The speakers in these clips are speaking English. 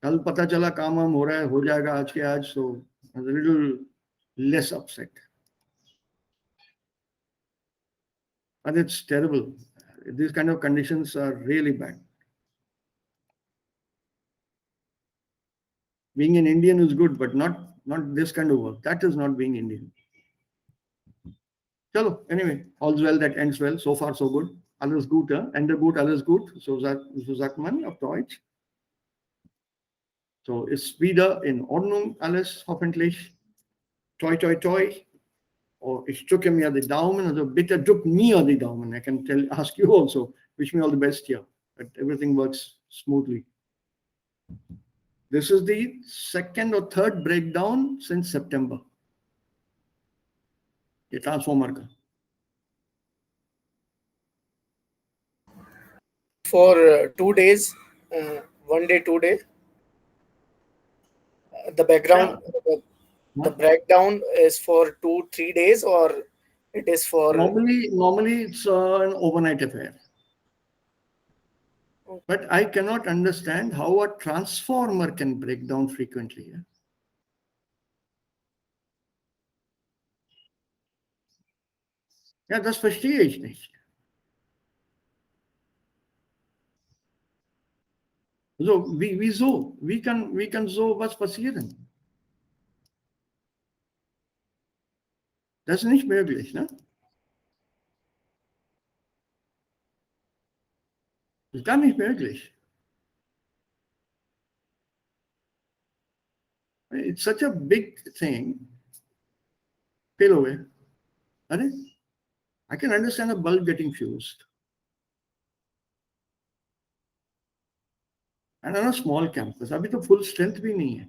कल पता चला काम वाम हो रहा है, हो जाएगा आज के आज, so I was a little less upset. But it's terrible. These kind of conditions are really bad. Being an Indian is good, but not this kind of work. That is not being Indian. Chalo, anyway, all's well that ends well. So far, so good. Alles gut, Ende gut, alles gut. So sagt man auf Deutsch. So ist wieder in Ordnung alles, hoffentlich. Toi, toi, toi. Oh, ich drücke mir die Daumen. Also bitte drück mir die Daumen. I can ask you also. Wish me all the best here. That everything works smoothly. This is the second or third breakdown since September. The transformer ka. For 2 days, 1 day, 2 day. The background, the breakdown is for 2-3 days, or it is for normally it's an overnight affair. But I cannot understand how a transformer can break down frequently. Ja, das verstehe ich nicht. So, wieso? Wie kann so was passieren? Das ist nicht möglich, ne? Das ist gar nicht möglich. It's such a big thing. Fail away. I can understand a bulb getting fused. And on a small campus, अभी तो full strength भी नहीं है.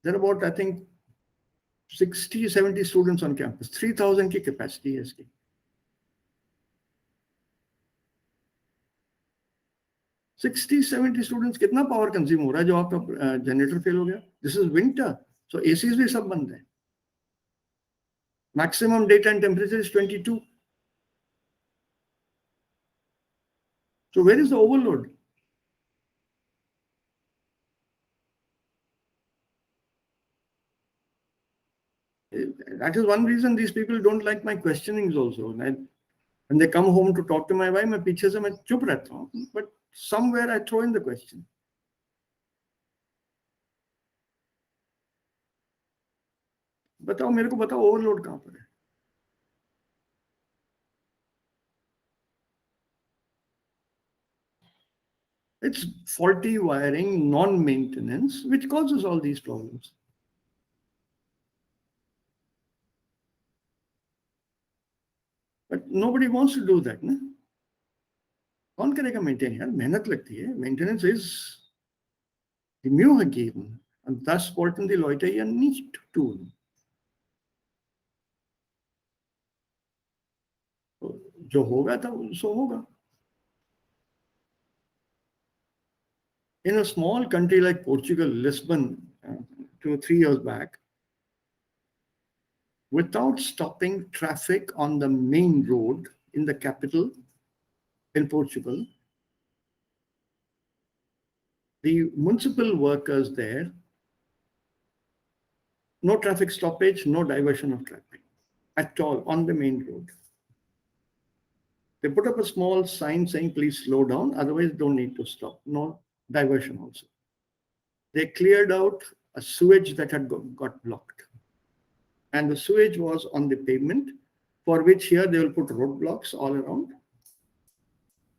There are about, I think, 60, 70 students on campus. 3,000 की capacity है इसकी. $60-70 students कितना power consume हो रहा है जो आपका generator fail हो गया? This is winter, so ACs भी सब बंद है. Maximum daytime temperature is 22. So where is the overload? That is one reason these people don't like my questionings also. When they come home to talk to my wife, मैं पीछे से मैं चुप रहता हूँ, but somewhere I throw in the question. बताओ मेरे को बताओ ओवरलोड कहाँ पर है? It's faulty wiring, non-maintenance, which causes all these problems. But nobody wants to do that, ना? कौन करेगा मेंटेन यार? मेहनत लगती है. Maintenance is die Mühe gegeben. Und das wollten die Leute ja nicht tun. जो होगा था सो होगा. In a small country like Portugal, Lisbon, 2 or 3 years back, without stopping traffic on the main road in the capital, in Portugal, the municipal workers there, no traffic stoppage, no diversion of traffic at all on the main road. They put up a small sign saying, please slow down, otherwise don't need to stop. No diversion also. They cleared out a sewage that had got blocked. And the sewage was on the pavement, for which here they will put roadblocks all around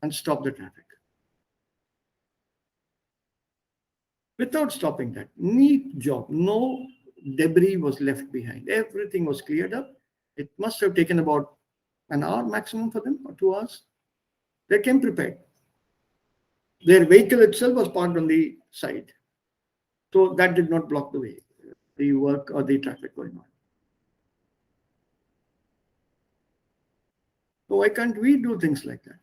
and stop the traffic. Without stopping that, neat job, no debris was left behind. Everything was cleared up. It must have taken about an hour maximum for them, or 2 hours. They came prepared. Their vehicle itself was parked on the side. So that did not block the way, the work or the traffic going on. So why can't we do things like that?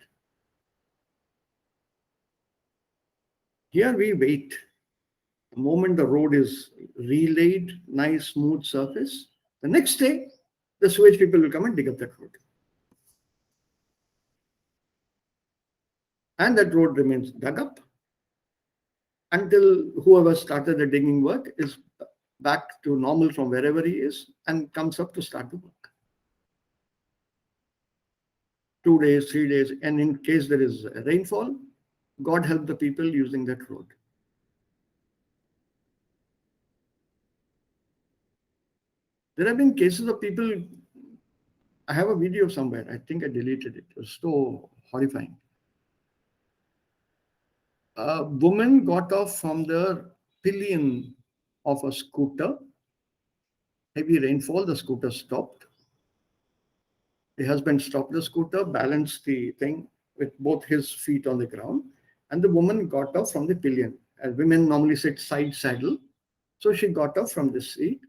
Here we wait. The moment the road is relaid, nice smooth surface, the next day, the sewage people will come and dig up that road. And that road remains dug up. until whoever started the digging work is back to normal from wherever he is and comes up to start the work. 2 days, 3 days, and in case there is rainfall, God help the people using that road. There have been cases of people. I have a video somewhere. I think I deleted it. It was so horrifying. A woman got off from the pillion of a scooter. Heavy rainfall, the scooter stopped. The husband stopped the scooter, balanced the thing with both his feet on the ground, and the woman got off from the pillion. As women normally sit side saddle. So she got off from the seat,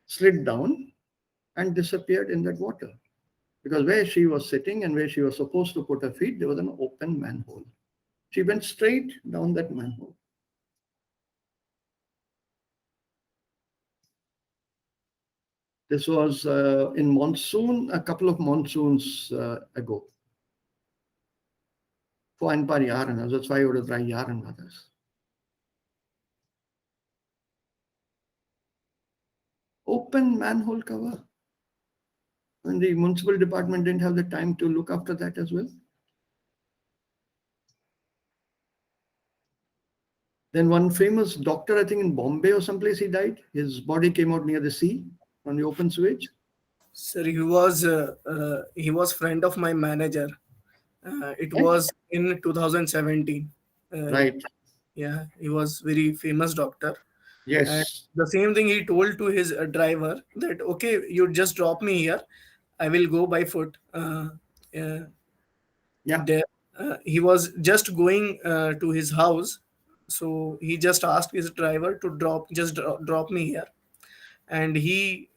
slid down, and disappeared in that water. Because where she was sitting and where she was supposed to put her feet, there was an open manhole. She went straight down that manhole. This was in monsoon, a couple of monsoons ago. Voor een paar jaren, also 2 oder 3 Jahren war das. Open manhole cover. And the municipal department didn't have the time to look after that as well. Then one famous doctor, I think in Bombay or someplace, he died. His body came out near the sea on the open sewage. Sir, he was friend of my manager. It Right. was in 2017. Right. Yeah, he was very famous doctor. And Yes. the same thing he told to his driver that, okay, you just drop me here. I will go by foot. Uh, Yeah. there, he was just going to his house. So he just asked his driver to drop me here. And he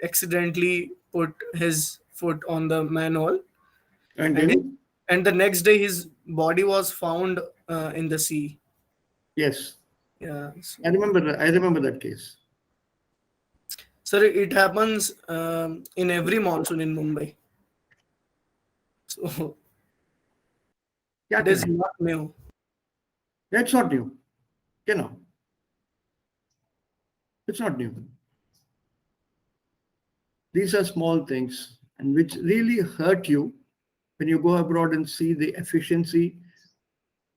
accidentally put his foot on the manhole. And And, then, and the next day, his body was found in the sea. yes, Yeah. I remember that case. Sir, it happens in every monsoon in Mumbai. So क्या it is करें? not new. That's not new. You know, it's not new. These are small things and which really hurt you when you go abroad and see the efficiency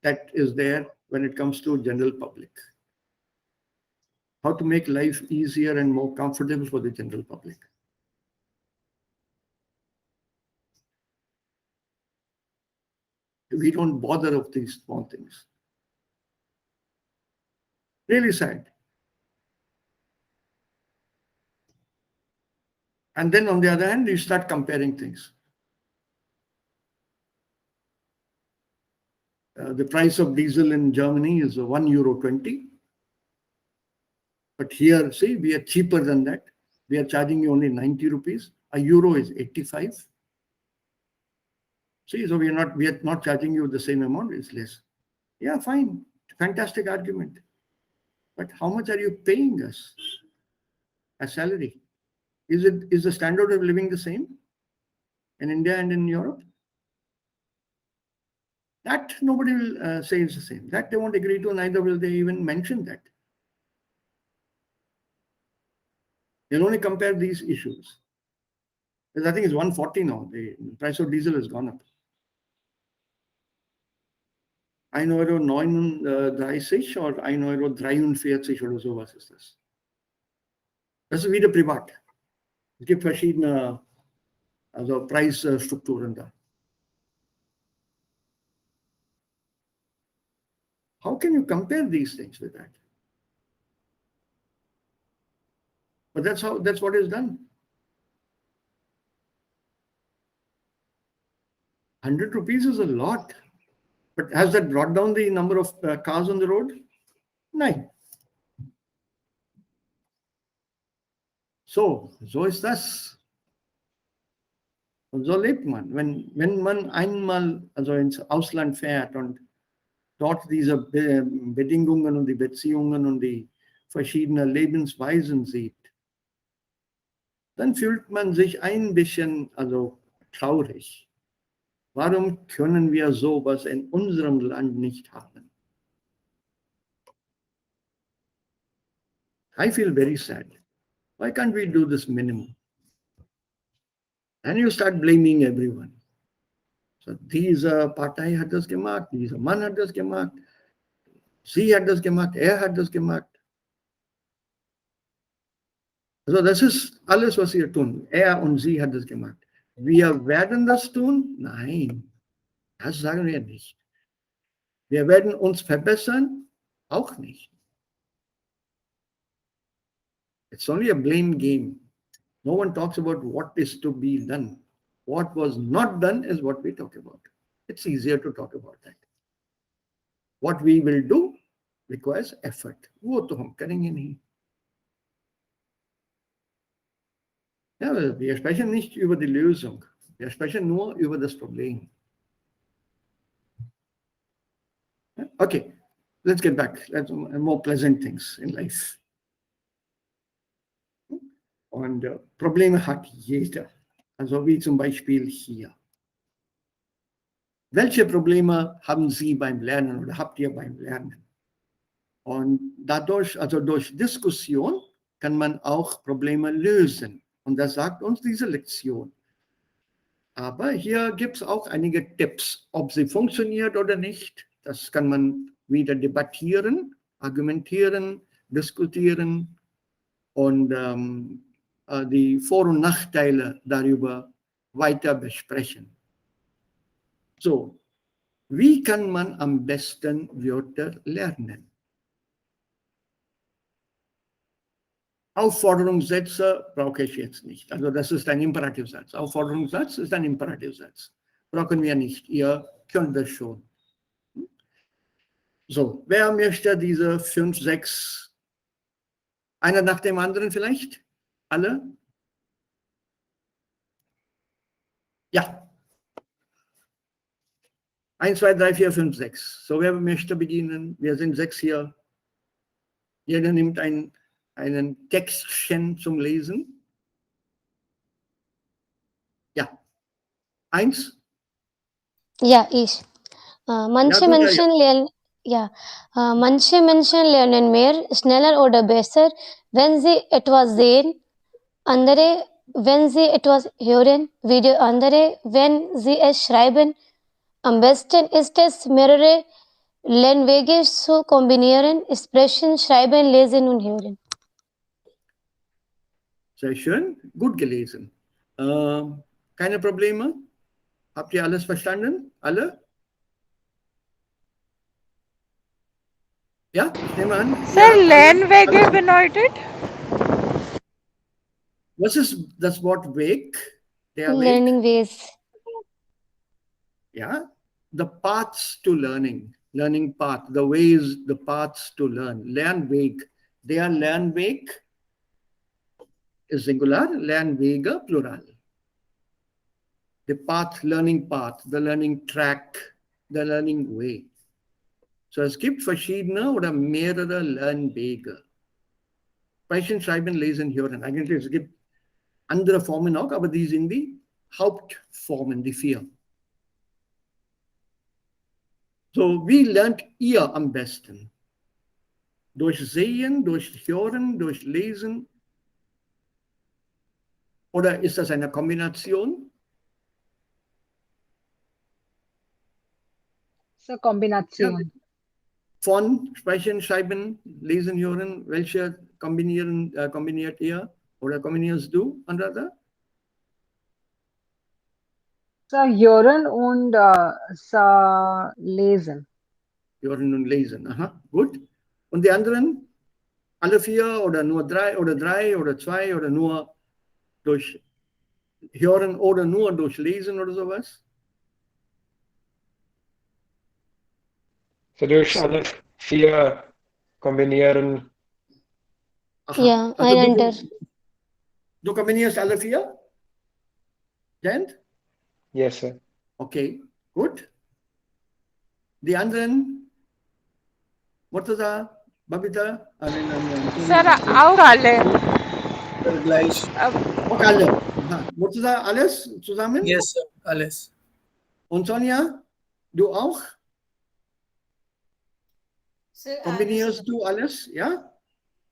that is there when it comes to general public. How to make life easier and more comfortable for the general public. We don't bother of these small things. Really sad. And then on the other hand, you start comparing things. The price of diesel in Germany is €1.20. But here, see, we are cheaper than that. We are charging you only 90 rupees. A euro is 85. See, so we are not charging you the same amount, it's less. Yeah, fine. Fantastic argument. But how much are you paying us as salary? Is the standard of living the same in India and in Europe? That nobody will say is the same. That they won't agree to, neither will they even mention that. They'll only compare these issues. Because I think it's 140 now. The price of diesel has gone up. 1,39 or 1,43 oder sowas ist das. Das ist wieder privat. Es gibt verschiedene Preisstrukturen da. How can you compare these things with that? But that's what is done. 100 rupees is a lot. But has that brought down the number of cars on the road? No. So ist das. Und so lebt man. Wenn man einmal ins Ausland fährt und dort diese Bedingungen und die Beziehungen und die verschiedenen Lebensweisen sieht, dann fühlt man sich ein bisschen traurig. Warum können wir sowas in unserem Land nicht haben? I feel very sad. Why can't we do this minimum? And you start blaming everyone. So diese Partei hat das gemacht, dieser Mann hat das gemacht, sie hat das gemacht, er hat das gemacht. Also das ist alles, was wir tun. Er und sie hat das gemacht. Wir werden das tun? Nein, das sagen wir nicht. Wir werden uns verbessern? Auch nicht. It's only a blame game. No one talks about what is to be done. What was not done is what we talk about. It's easier to talk about that. What we will do requires effort. वो तो हम करेंगे नहीं. Ja, wir sprechen nicht über die Lösung. Wir sprechen nur über das Problem. Okay, let's get back. Let's more pleasant things in life. Und Probleme hat jeder. Also wie zum Beispiel hier. Welche Probleme haben Sie beim Lernen oder habt ihr beim Lernen? Und dadurch, also durch Diskussion, kann man auch Probleme lösen. Und das sagt uns diese Lektion. Aber hier gibt es auch einige Tipps, ob sie funktioniert oder nicht. Das kann man wieder debattieren, argumentieren, diskutieren und die Vor- und Nachteile darüber weiter besprechen. So, wie kann man am besten Wörter lernen? Aufforderungssätze brauche ich jetzt nicht. Also das ist ein Imperativsatz. Aufforderungssatz ist ein Imperativsatz. Brauchen wir nicht. Ihr könnt das schon. So, wer möchte diese 5, 6, einer nach dem anderen vielleicht? Alle? Ja. 1, 2, 3, 4, 5, 6. So, wer möchte beginnen? Wir sind 6 hier. Jeder nimmt einen Textchen zum Lesen. Ja. 1. Ja, ich. Manche gut, Menschen lernen, ja, manche Menschen lernen mehr, schneller oder besser, wenn sie etwas sehen, andere, wenn sie etwas hören, wieder andere, wenn sie es schreiben. Am besten ist es, mehrere Lernwege zu kombinieren, sprechen, schreiben, lesen und hören. Sehr schön, gut gelesen. Keine Probleme? Habt ihr alles verstanden? Alle? Ja, ich nehme an. Sir, Lernwege bedeutet? Was ist das Wort Weg? Der Learning Weg? ways. Ja, the paths to learning. Learning path, the ways, the paths to learn. Lernweg. Der Lernweg ist Singular, Lernwege Plural. The path, learning path, the learning track, the learning way. So es gibt verschiedene oder mehrere Lernwege. Sprechen, Schreiben, Lesen, Hören. Eigentlich es gibt andere Formen auch, aber die sind die Hauptformen, die 4. So, wie lernt ihr am besten? Durch Sehen, durch Hören, durch Lesen? Oder ist das eine Kombination? So Kombination. Von Sprechen, Schreiben, Lesen, Hören, welche kombiniert ihr oder kombinierst du, Anuradha? So hören und so lesen. Hören und Lesen, aha, gut. Und die anderen? Alle 4 oder nur 3 oder 2 oder nur durch Hören oder nur durch Lesen oder sowas? So durch alle 4 kombinieren. Aha. Ja, Also einander. du kombinierst alle 4? Jent? Yes, sir. Okay, gut. Die anderen? Murtaza, Babita? Sir, auch alle. Gleich. Auch alle. Aha. Murtaza, alles zusammen? Yes, sir. Alles. Und Sonja, du auch? Sir, Kombinierst du alles? Ja?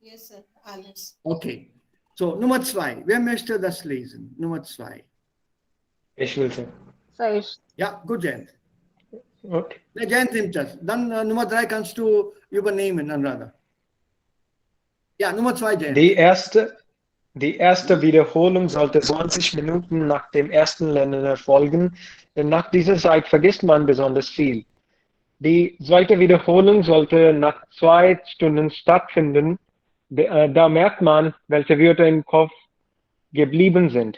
Yes, sir. Alles. Okay. So, Nummer zwei. Wer möchte das lesen? Nummer zwei. Ich will, Sir. So ich, Ja, gut, Jayant. Okay. Ne, Jayant nimmt das. Dann Nummer drei kannst du übernehmen, Anuradha. Ja, Nummer zwei, Jayant. Die erste Wiederholung sollte 20 Minuten nach dem ersten Lernen erfolgen, denn nach dieser Zeit vergisst man besonders viel. Die zweite Wiederholung sollte nach 2 Stunden stattfinden. Da merkt man, welche Wörter im Kopf geblieben sind.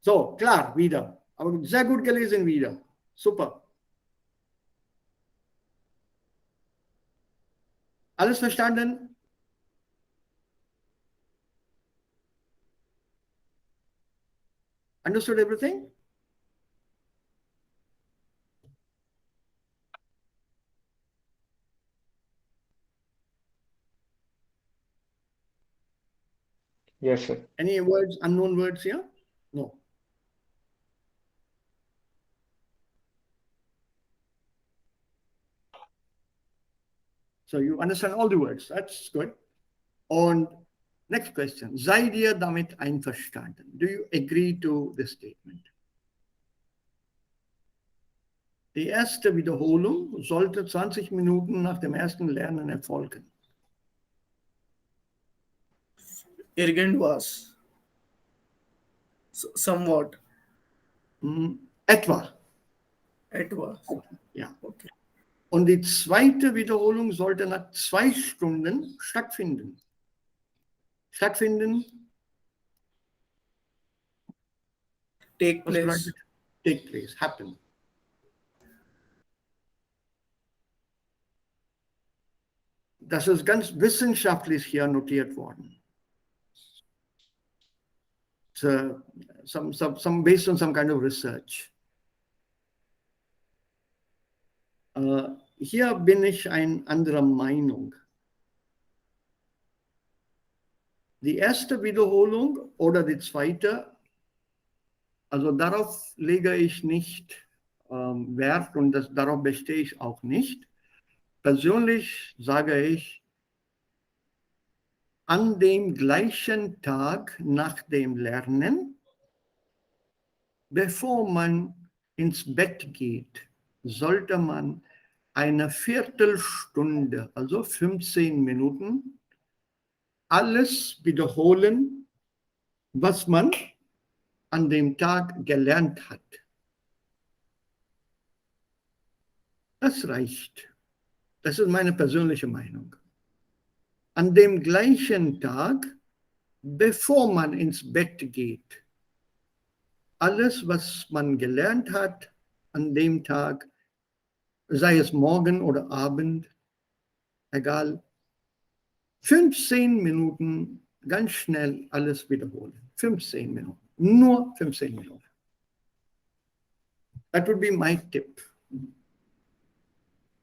So, klar, wieder. Aber sehr gut gelesen wieder. Super. Alles verstanden? Understood everything? Yes, sir. Any words, unknown words here? No. So you understand all the words. That's good. Und next question. Seid ihr damit einverstanden? Do you agree to this statement? Die erste Wiederholung sollte 20 Minuten nach dem ersten Lernen erfolgen. Irgendwas. Somewhat. Etwa. Etwas. Ja. Okay. Und die zweite Wiederholung sollte nach 2 Stunden stattfinden. Stattfinden, Take was place. bedeutet? Take place, happen. Das ist ganz wissenschaftlich hier notiert worden. So, some based on some kind of research. Hier bin ich ein anderer Meinung. Die erste Wiederholung oder die zweite, also darauf lege ich nicht Wert und darauf bestehe ich auch nicht. Persönlich sage ich, an dem gleichen Tag nach dem Lernen, bevor man ins Bett geht, sollte man eine Viertelstunde, also 15 Minuten, alles wiederholen, was man an dem Tag gelernt hat. Das reicht. Das ist meine persönliche Meinung. An dem gleichen Tag, bevor man ins Bett geht, alles, was man gelernt hat an dem Tag, sei es morgen oder Abend, egal, 15 Minuten ganz schnell alles wiederholen. 15 Minuten. Nur 15 Minuten. That would be my tip.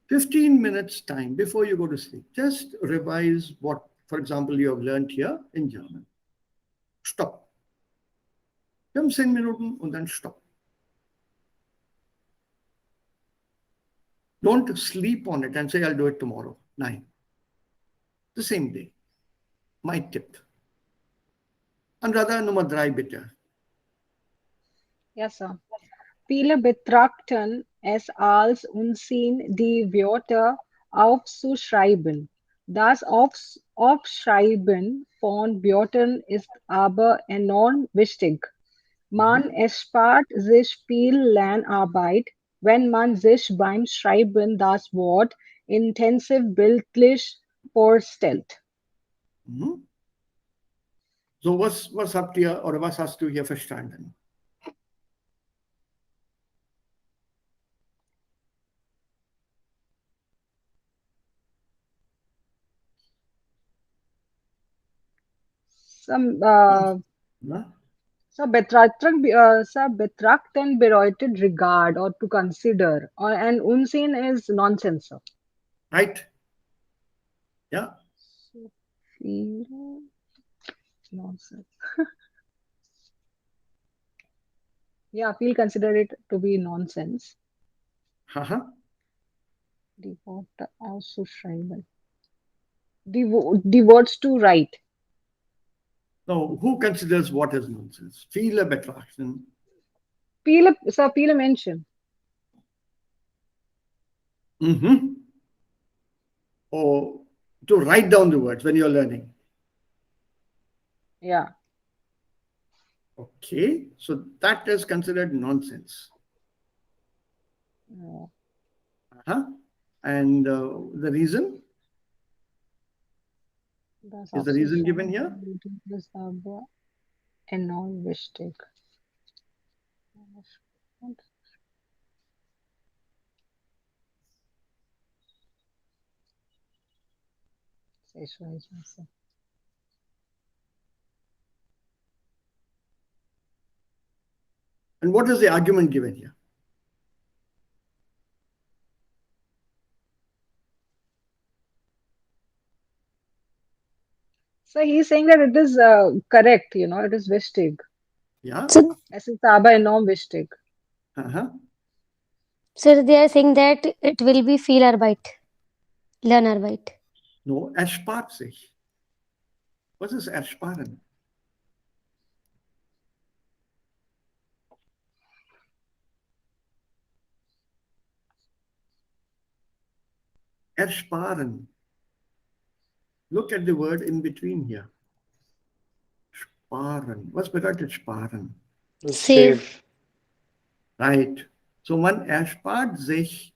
15 minutes time before you go to sleep. Just revise what, for example, you have learned here in German. Stop. 15 Minuten und dann stop. Don't sleep on it and say, I'll do it tomorrow. Nein. The same day. My tip. Anuradha, Nummer 3, bitte. yes, sir. Viele betrachten es als Unsinn, die Wörter aufzuschreiben. Das Aufschreiben von Wörtern ist aber enorm wichtig. Man erspart sich viel Lernarbeit, wenn man sich beim Schreiben das Wort intensiv bildlich vorstellt. Mhm. So, was habt ihr oder was hast du hier verstanden? Some, Na? so betrachten bedeutet regard or to consider, and unseen is nonsense. Right? Ja? Feel nonsense. Yeah, feel consider it to be nonsense. Haha. Devote also tribal. Devotes to right. Now, who considers what as nonsense? Feel of attraction. Pila mention. Mm-hmm. Or to write down the words when you're learning. Yeah. Okay, so that is considered nonsense. Yeah. Uh-huh. And the reason Das is the reason given Absichtlichen here. ist aber enorm wichtig. Sexualismus. And what is the argument given here? So he's saying that it is correct, it is wichtig. Yeah. So, Es ist aber enorm wichtig. Uh-huh. so they are saying that it will be Fehlarbeit, Lernarbeit. No, er spart sich. Was ist ersparen? Ersparen. Look at the word in between here. Sparen. Was bedeutet sparen? To Save. save. Right. So man erspart sich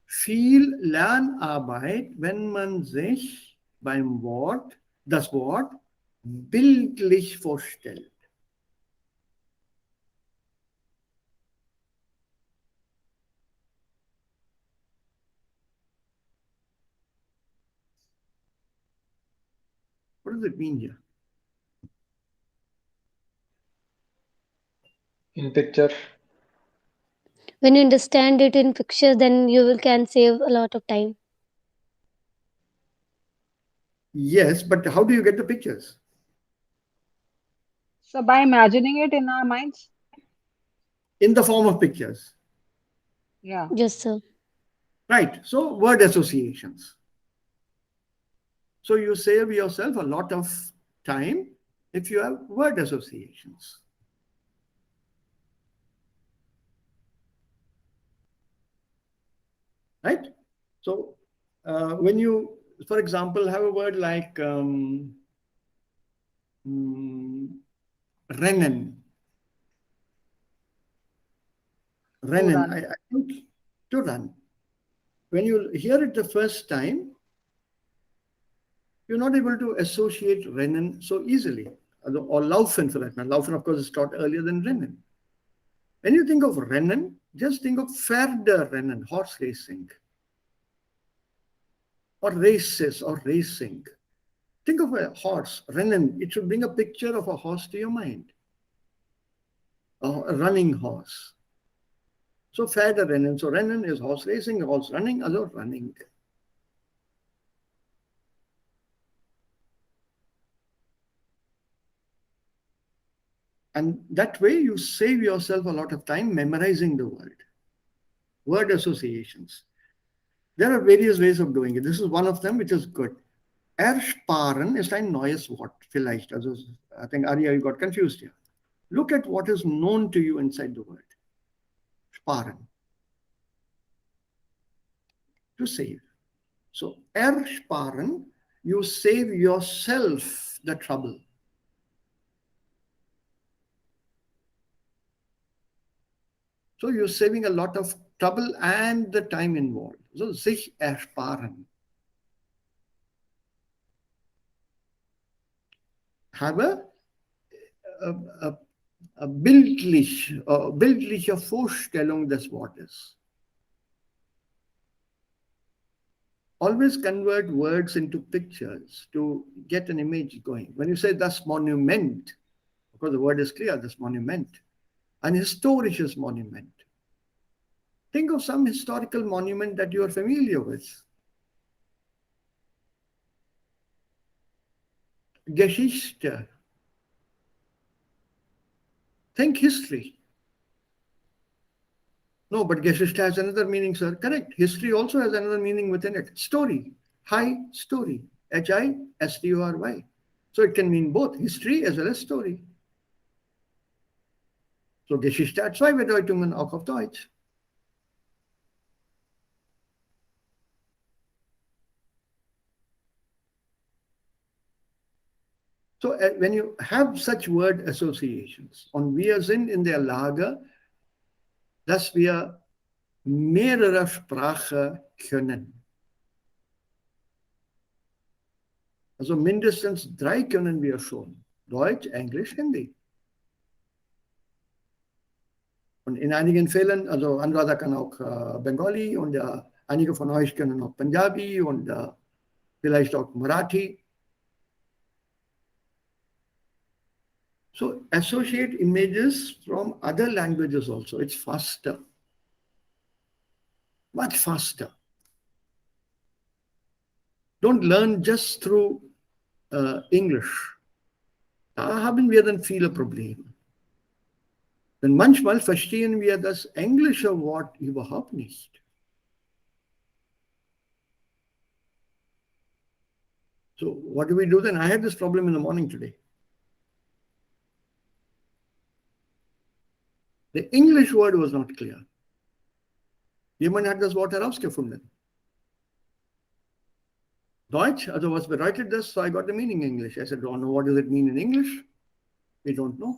viel Lernarbeit, wenn man sich das Wort bildlich vorstellt. What does it mean here? In picture. When you understand it in pictures, then can save a lot of time. Yes, but how do you get the pictures? So by imagining it in our minds, In the form of pictures. yeah. Yes, sir. Right. So word associations. So you save yourself a lot of time if you have word associations. Right? So when you, for example, have a word like rennen. Rennen, run. I think to run. When you hear it the first time, you're not able to associate rennen so easily. Or laufen for that matter. Laufen, of course, is taught earlier than rennen. When you think of rennen, just think of Pferderennen, horse racing, or races or racing. Think of a horse, rennen. It should bring a picture of a horse to your mind, a running horse. So Pferderennen. So rennen is horse racing, horse running, also running. And that way you save yourself a lot of time memorizing the word associations. There are various ways of doing it. This is one of them, which is good. Ersparen ist ein neues Wort, vielleicht. Also, I think, Arya, you got confused here. Look at what is known to you inside the word. Sparen. To save. So, ersparen, you save yourself the trouble. So, you're saving a lot of trouble and the time involved. So, sich ersparen. Have a bildliche Vorstellung des Wortes. Always convert words into pictures to get an image going. When you say das Monument, because the word is clear, das Monument, ein historisches Monument. Think of some historical monument that you are familiar with. Geschichte. Think history. No, but Geschichte has another meaning, sir. Correct. History also has another meaning within it. Story. High story. History. So it can mean both history as well as story. So Geschichte hat zwei Bedeutungen, auch auf Deutsch. So when you have such word associations, und wir sind in der Lage, dass wir mehrere Sprachen können. Also mindestens 3 können wir schon. Deutsch, Englisch, Hindi. Und in einigen Fällen, also Anuradha kann auch Bengali und einige von euch können auch Punjabi und vielleicht auch Marathi. So associate images from other languages also. It's faster. Much faster. Don't learn just through English. Da haben wir dann viele Probleme. Denn manchmal verstehen wir das englische Wort überhaupt nicht. So what do we do then? I had this problem in the morning today. The English word was not clear. Jemand hat das Wort herausgefunden. Deutsch, also was bedeutet das? So I got the meaning in English. I said, oh no, what does it mean in English? We don't know.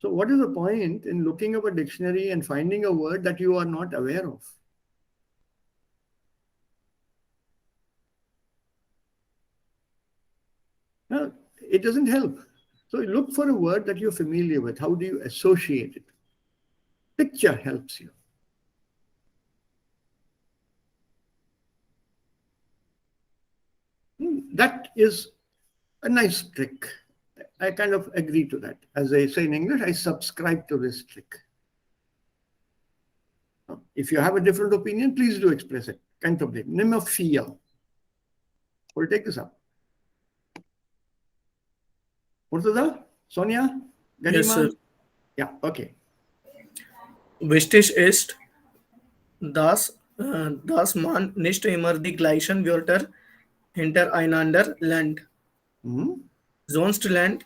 So what is the point in looking up a dictionary and finding a word that you are not aware of? No, it doesn't help. So look for a word that you're familiar with. How do you associate it? Picture helps you. That is a nice trick. I kind of agree to that. As I say in English, I subscribe to this trick. If you have a different opinion, please do express it. Kein Problem. Nimm auf 4. We'll take this up. Murtaza? Sonia? Ganima? Yes, sir. Yeah, okay. Wichtig ist, dass man nicht immer die gleichen Wörter hintereinander lernt. Sonst lernt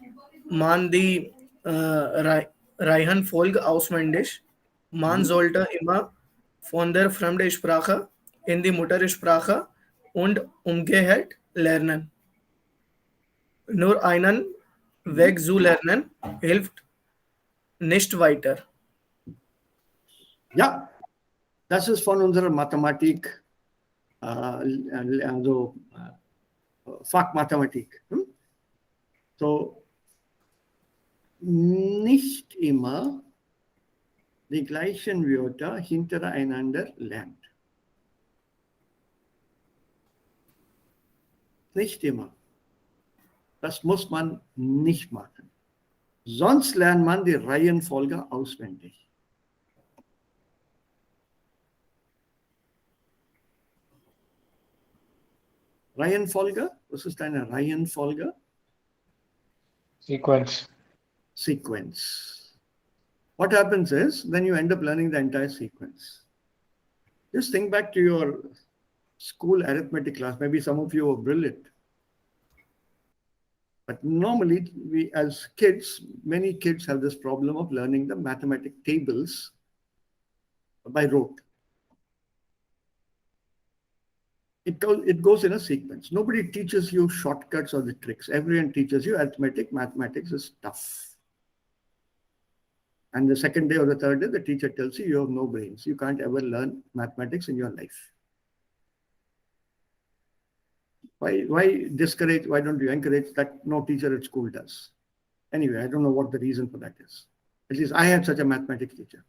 man die Reihenfolge auswendig. Man sollte immer von der Fremdsprache in die Muttersprache und umgekehrt lernen. Nur einen Weg zu lernen hilft nicht weiter. Ja, das ist von unserer Mathematik, also Fachmathematik. So, nicht immer die gleichen Wörter hintereinander lernt. Nicht immer. Das muss man nicht machen. Sonst lernt man die Reihenfolge auswendig. Reihenfolge? Was ist eine Reihenfolge? Sequence. Sequence. What happens is, then you end up learning the entire sequence. Just think back to your school arithmetic class. Maybe some of you were brilliant. But normally, we as kids, many kids have this problem of learning the mathematic tables by rote. It goes in a sequence. Nobody teaches you shortcuts or the tricks. Everyone teaches you arithmetic, mathematics is tough. And the second day or the third day, the teacher tells you have no brains. You can't ever learn mathematics in your life. Why discourage? Why don't you encourage that? No teacher at school does. Anyway, I don't know what the reason for that is. At least I had such a mathematics teacher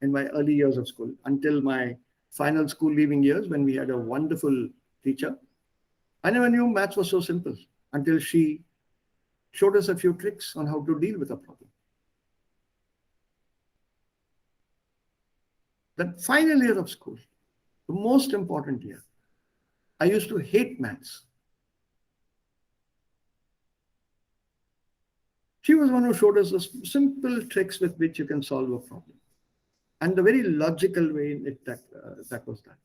in my early years of school until my final school leaving years when we had a wonderful teacher. I never knew maths was so simple until she showed us a few tricks on how to deal with a problem. The final year of school, the most important year, I used to hate maths. She was one who showed us the simple tricks with which you can solve a problem. and the very logical way that was done.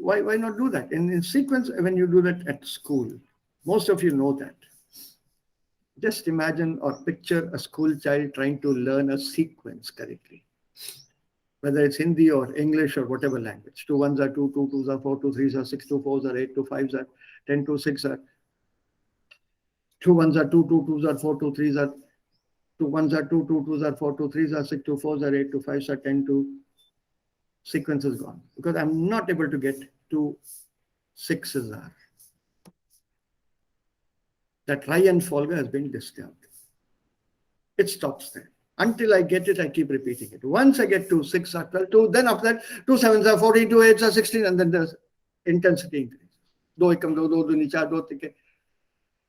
Why not do that? In sequence, when you do that at school, most of you know that. Just imagine or picture a school child trying to learn a sequence correctly, whether it's Hindi or English or whatever language. 2 ones are 2, 2 twos are 4, 2 threes are 6, 2 fours are 8, 2 fives are 10, 2 6 are 2 ones are 2, 2 twos are 4, 2 threes are 2 ones are 2, 2 twos are 4, 2 threes are 6, 2 fours are 8, 2 fives are 10, 2. Sequence is gone because I'm not able to get 2 6s are. That Ryan Folger has been disturbed. It stops there. Until I get it, I keep repeating it. Once I get 2 6 are 12, 2, then after that, 2 7s are 14, 2 8s are 16, and then the intensity increases. 2 ekam 2, 2 2 4, 2 3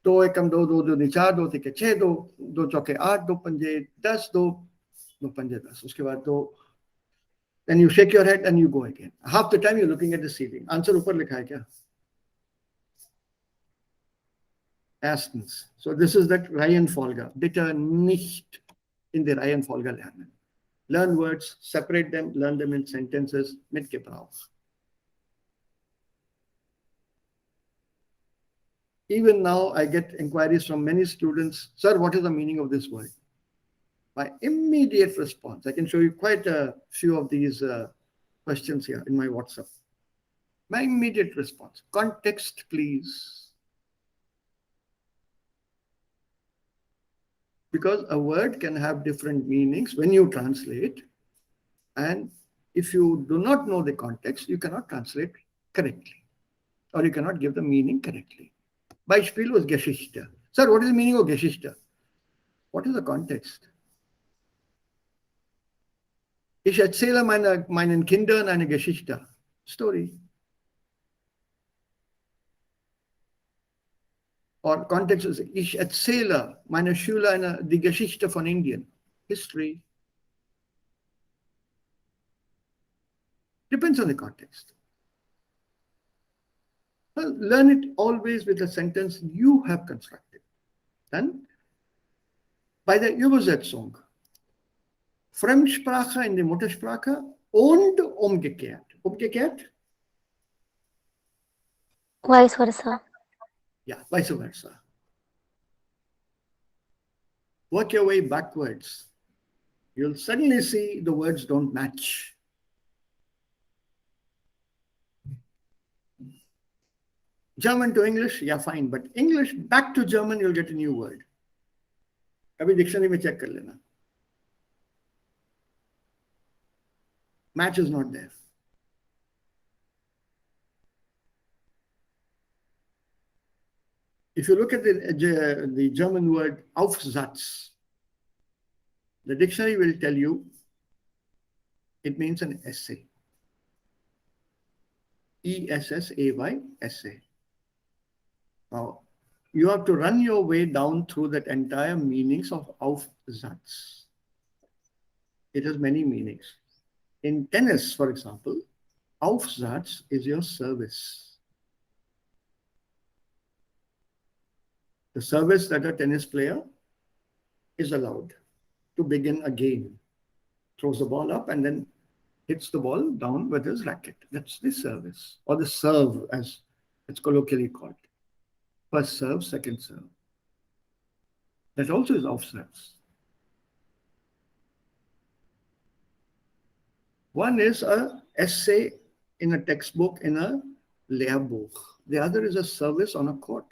2 ekam 2, 2 2 4, 2 3 6, 2 2 4 8, 2 5 10, 2 2 5 10. Uske baad 2. Then you shake your head and you go again. Half the time you're looking at the ceiling. Answer upar likha hai kya? Erstens. So this is that Reihenfolge. Bitte nicht in der Reihenfolge lernen. Learn words, separate them, learn them in sentences mit Gebrauch. Even now, I get inquiries from many students, sir, what is the meaning of this word? My immediate response, I can show you quite a few of these questions here in my WhatsApp. My immediate response, context, please. Because a word can have different meanings when you translate. And if you do not know the context, you cannot translate correctly. Or you cannot give the meaning correctly. Beispiel was Geschichte. Sir, what is the meaning of Geschichte? What is the context? Ich erzähle meinen Kindern eine Geschichte. Story. Or context is, ich erzähle meine Schüler die Geschichte von Indien. History. Depends on the context. Well, learn it always with a sentence you have constructed. Dann bei der Übersetzung. Fremdsprache in die Muttersprache und umgekehrt. Umgekehrt? Vice versa. Yeah, vice versa. Work your way backwards. You'll suddenly see the words don't match. German to English, yeah, fine. But English back to German, you'll get a new word. अभी dictionary में check कर लेना. Match is not there. If you look at the German word Aufsatz, the dictionary will tell you it means an essay. E-S-S-A-Y, essay. Now, you have to run your way down through that entire meanings of Aufsatz. It has many meanings. In tennis, for example, Aufsatz is your service. The service that a tennis player is allowed to begin a game. Throws the ball up and then hits the ball down with his racket. That's the service, or the serve as it's colloquially called. First serve, second serve. That also is Aufsatz. One is an essay in a textbook in a Lehrbuch. The other is a service on a court.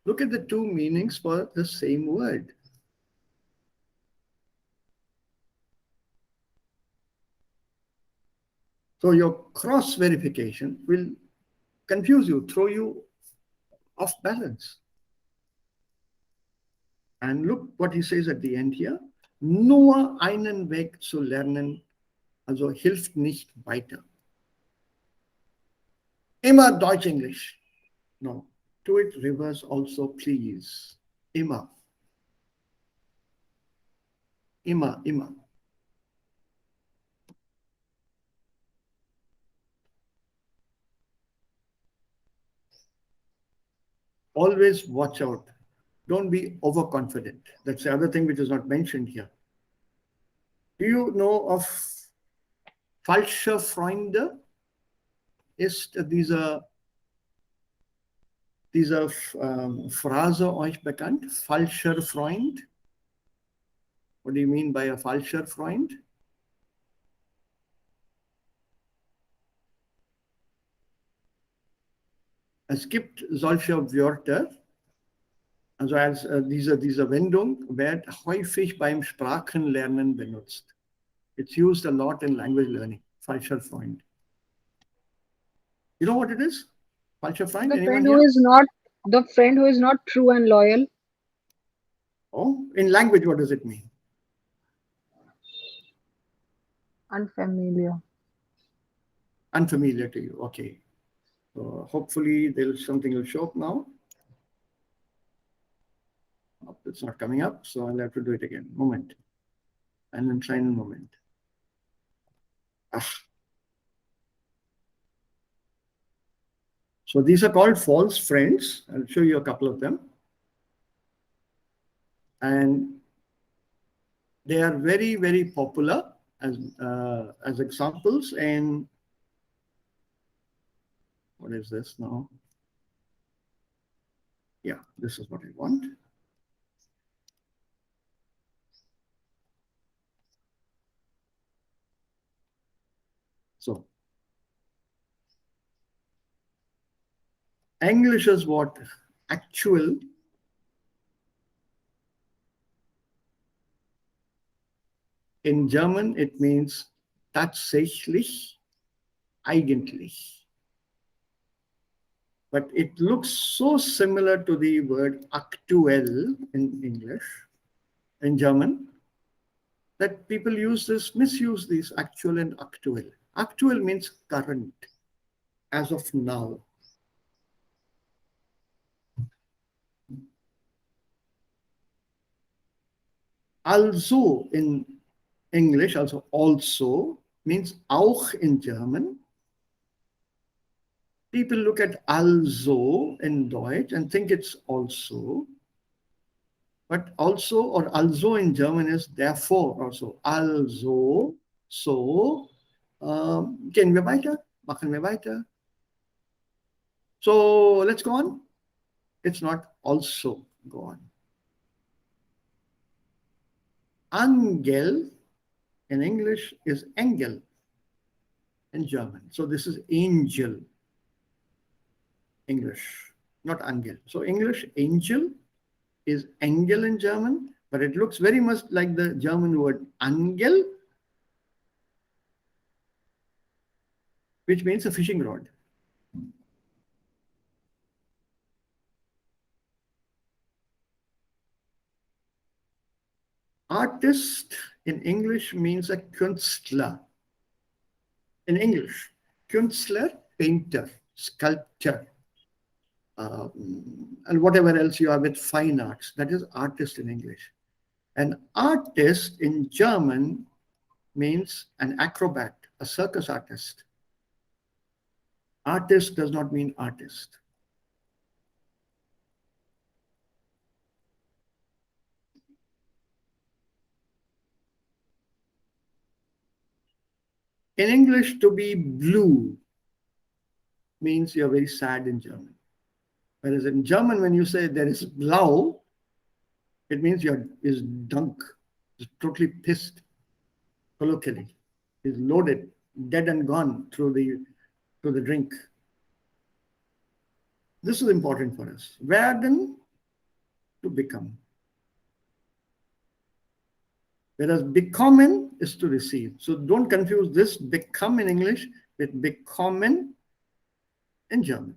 Look at the two meanings for the same word. So your cross verification will confuse you, throw you off balance. And look what he says at the end here. Nur einen Weg zu lernen, also hilft nicht weiter. Immer Deutsch-Englisch. No. Do it reverse also, please. Immer. Immer, immer. always watch out. Don't be overconfident. That's the other thing which is not mentioned here. Do you know of falsche Freunde? Ist dieser Phrase euch bekannt? Falscher Freund? What do you mean by a falscher Freund? Es gibt solche Wörter, also als diese Wendung wird häufig beim Sprachenlernen benutzt. It's used a lot in language learning. Falscher Freund. You know what it is? Falscher Freund? The Anyone friend here? who is not the friend who is not true and loyal. Oh, in language, what does it mean? Unfamiliar. Unfamiliar to you. Okay. So hopefully something will show up now. Oh, it's not coming up, so I'll have to do it again. Moment. And then try in a moment. Ah. So these are called false friends. I'll show you a couple of them. And they are very, very popular as examples. And what is this now? Yeah, this is what I want. So English is what? Actual. In German, it means tatsächlich, eigentlich. But it looks so similar to the word aktuell in English, in German, that people misuse these actual and aktuell. Aktuell means current, as of now. Also in English, also means auch in German. People look at also in Deutsch and think it's also. But also or also in German is therefore also. Also, so. Gehen wir weiter? Machen wir weiter? So let's go on. It's not also. Go on. Angel in English is Engel in German. So this is angel. English, not Angel. So English, angel is Engel in German, but it looks very much like the German word Angel, which means a fishing rod. Artist in English means a Künstler. In English, Künstler, painter, sculptor, and whatever else you are with fine arts. That is artist in English. An artist in German means an acrobat, a circus artist. Artist does not mean artist. In English, to be blue means you're very sad in German. Whereas in German, when you say there is blau, it means is drunk, is totally pissed, colloquially, is loaded, dead and gone through the drink. This is important for us. Werden, to become. Whereas bekommen is to receive. So don't confuse this become in English with bekommen in German.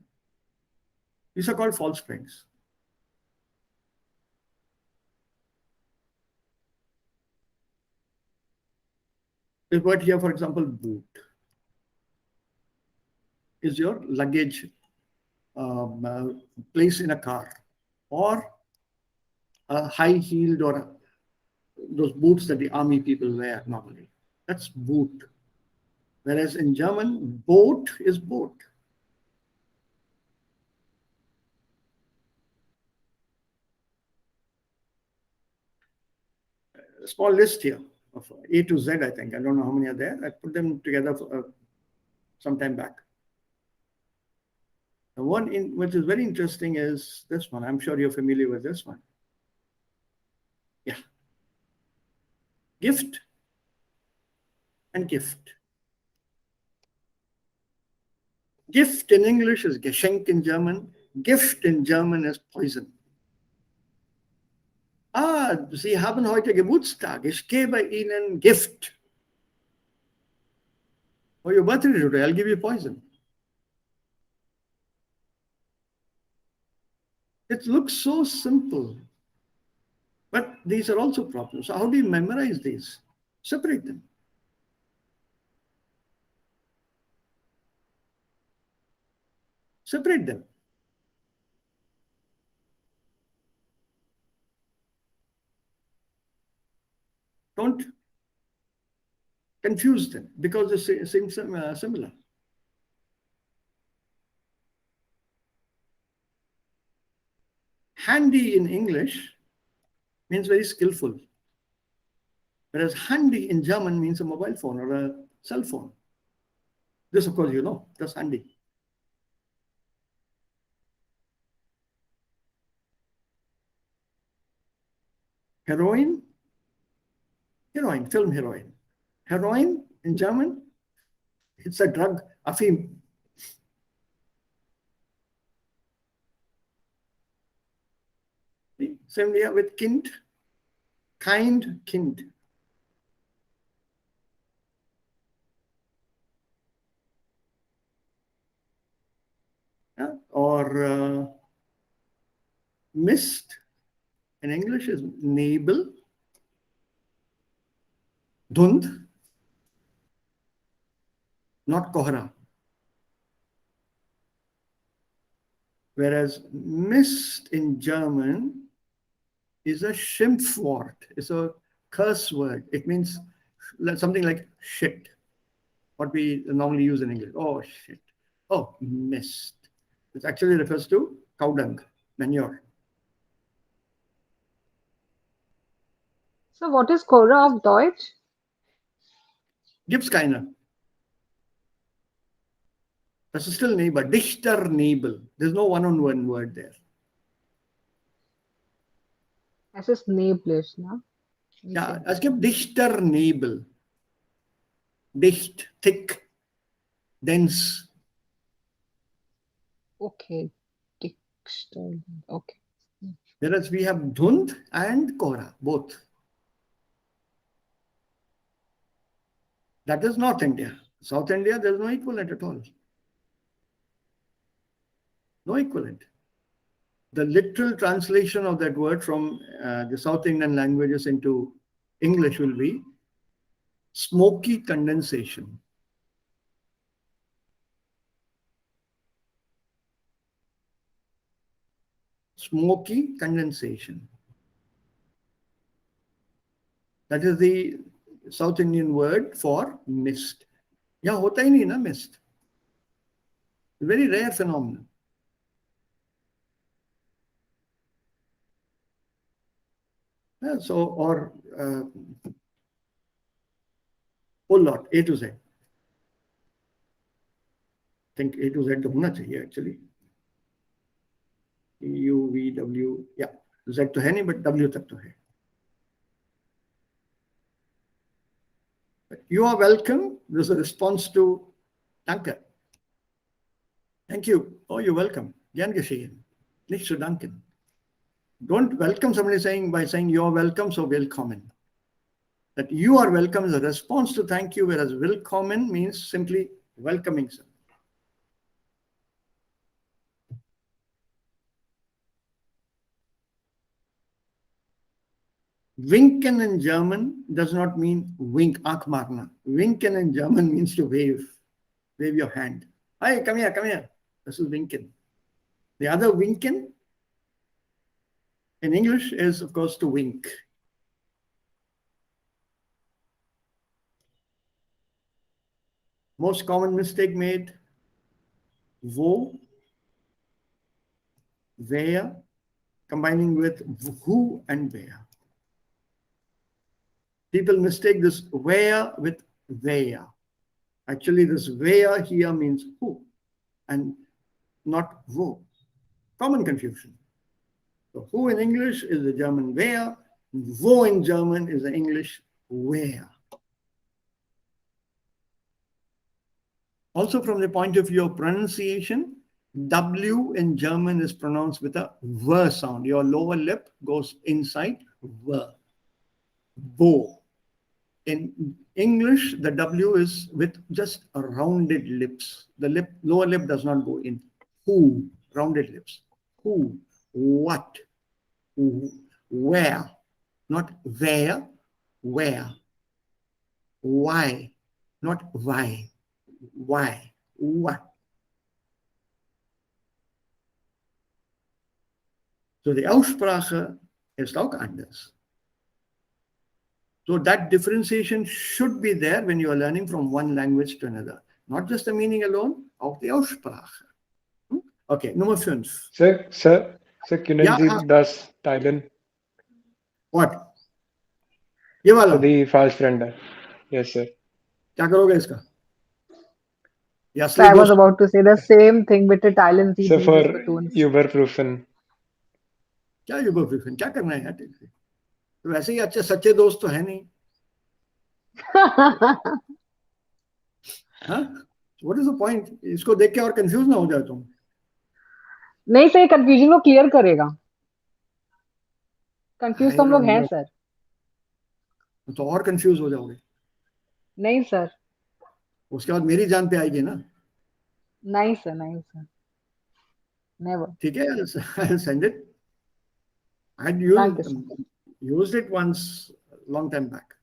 These are called false friends. This word here, for example, boot, is your luggage place in a car, or a high-heeled or those boots that the army people wear normally. That's boot. Whereas in German, boat is boat. a small list here of A to Z, I think. I don't know how many are there. I put them together some time back. The one which is very interesting is this one. I'm sure you're familiar with this one. Yeah. Gift and gift. Gift in English is Geschenk in German. Gift in German is poison. Ah, Sie haben heute Geburtstag. Ich gebe Ihnen Gift. For your birthday today, I'll give you poison. It looks so simple. But these are also problems. So how do you memorize these? Separate them. Separate them. Don't confuse them because they seem similar. Handy in English means very skillful, whereas handy in German means a mobile phone or a cell phone. This, of course, you know, that's handy. Heroin, film heroin. Heroin in German, it's a drug, Afim. Same here with Kind, Kind. Yeah? Or mist in English is Nebel. Dhund, not Kohra. Whereas mist in German is a Schimpfwort. It's a curse word. It means something like shit, what we normally use in English. Oh, shit. Oh, mist. It actually refers to cow dung, manure. So what is Cora of Deutsch? Gibt's keiner. Das ist still Nebel. Dichter Nebel. There's no one-on-one word there. Es ist neblig, ne? Ja, es gibt dichter Nebel. Dicht, thick, dense. Okay. Dickstellen. Okay. Whereas we have Dhund and Kora, both. That is North India. South India, there's no equivalent at all. No equivalent. The literal translation of that word from the South Indian languages into English will be smoky condensation. Smoky condensation. That is the South Indian word for mist. यहाँ होता ही नहीं ना mist. Very rare phenomenon. Yeah, so, or whole lot, A to Z. I think A to Z तो होना चाहिए actually. U, V, W, yeah. Z तो है नहीं, but W तक तो है. You are welcome. This is a response to Danke. Thank you. Oh, you're welcome. Gern geschehen. Nicht zu danken. Don't welcome somebody by saying you're welcome, so willkommen. That you are welcome is a response to thank you, whereas willkommen means simply welcoming someone. Winken in German does not mean wink, Aankh marna. Winken in German means to wave. Wave your hand. Hi, come here, come here. This is winken. The other winken in English is, of course, to wink. Most common mistake made, wo, where, combining with who and where. People mistake this where with where. Actually, this where here means who and not wo. Common confusion. So who in English is the German where, wo in German is the English where. Also, from the point of view of pronunciation, W in German is pronounced with a V sound. Your lower lip goes inside V. Bo. In English, the W is with just a rounded lips. The lower lip does not go in. Who, rounded lips. Who, what, who, where, not where, where. Why, not why, what. So die Aussprache ist auch anders. So that differentiation should be there when you are learning from one language to another. Not just the meaning alone, auch die Aussprache. Okay, Nummer 5. Sir, können Ja, Sie das teilen? What? ये वाला So the fast render. Yes, sir. क्या करोगे इसका? ये So असली I was दोस्त about to say the same thing with Italian So CGs for and cartoons. überprüfen. क्या युगोफिफिन क्या करना है यार? तो वैसे ही अच्छे सच्चे दोस्त तो है नहीं. हाँ? What is the point? इसको देख के और कंफ्यूज ना हो जाए तुम. नहीं सर, कंफ्यूजन को क्लियर करेगा. कंफ्यूज I तो हम लोग don't हैं know. सर. तो और कंफ्यूज हो जाओगे. नहीं सर. उसके बाद मेरी जान पे आएगी ना. नहीं सर, नहीं सर. Never. ठीक है, I'll send it. I'd Thank you, sir. used it once long time back.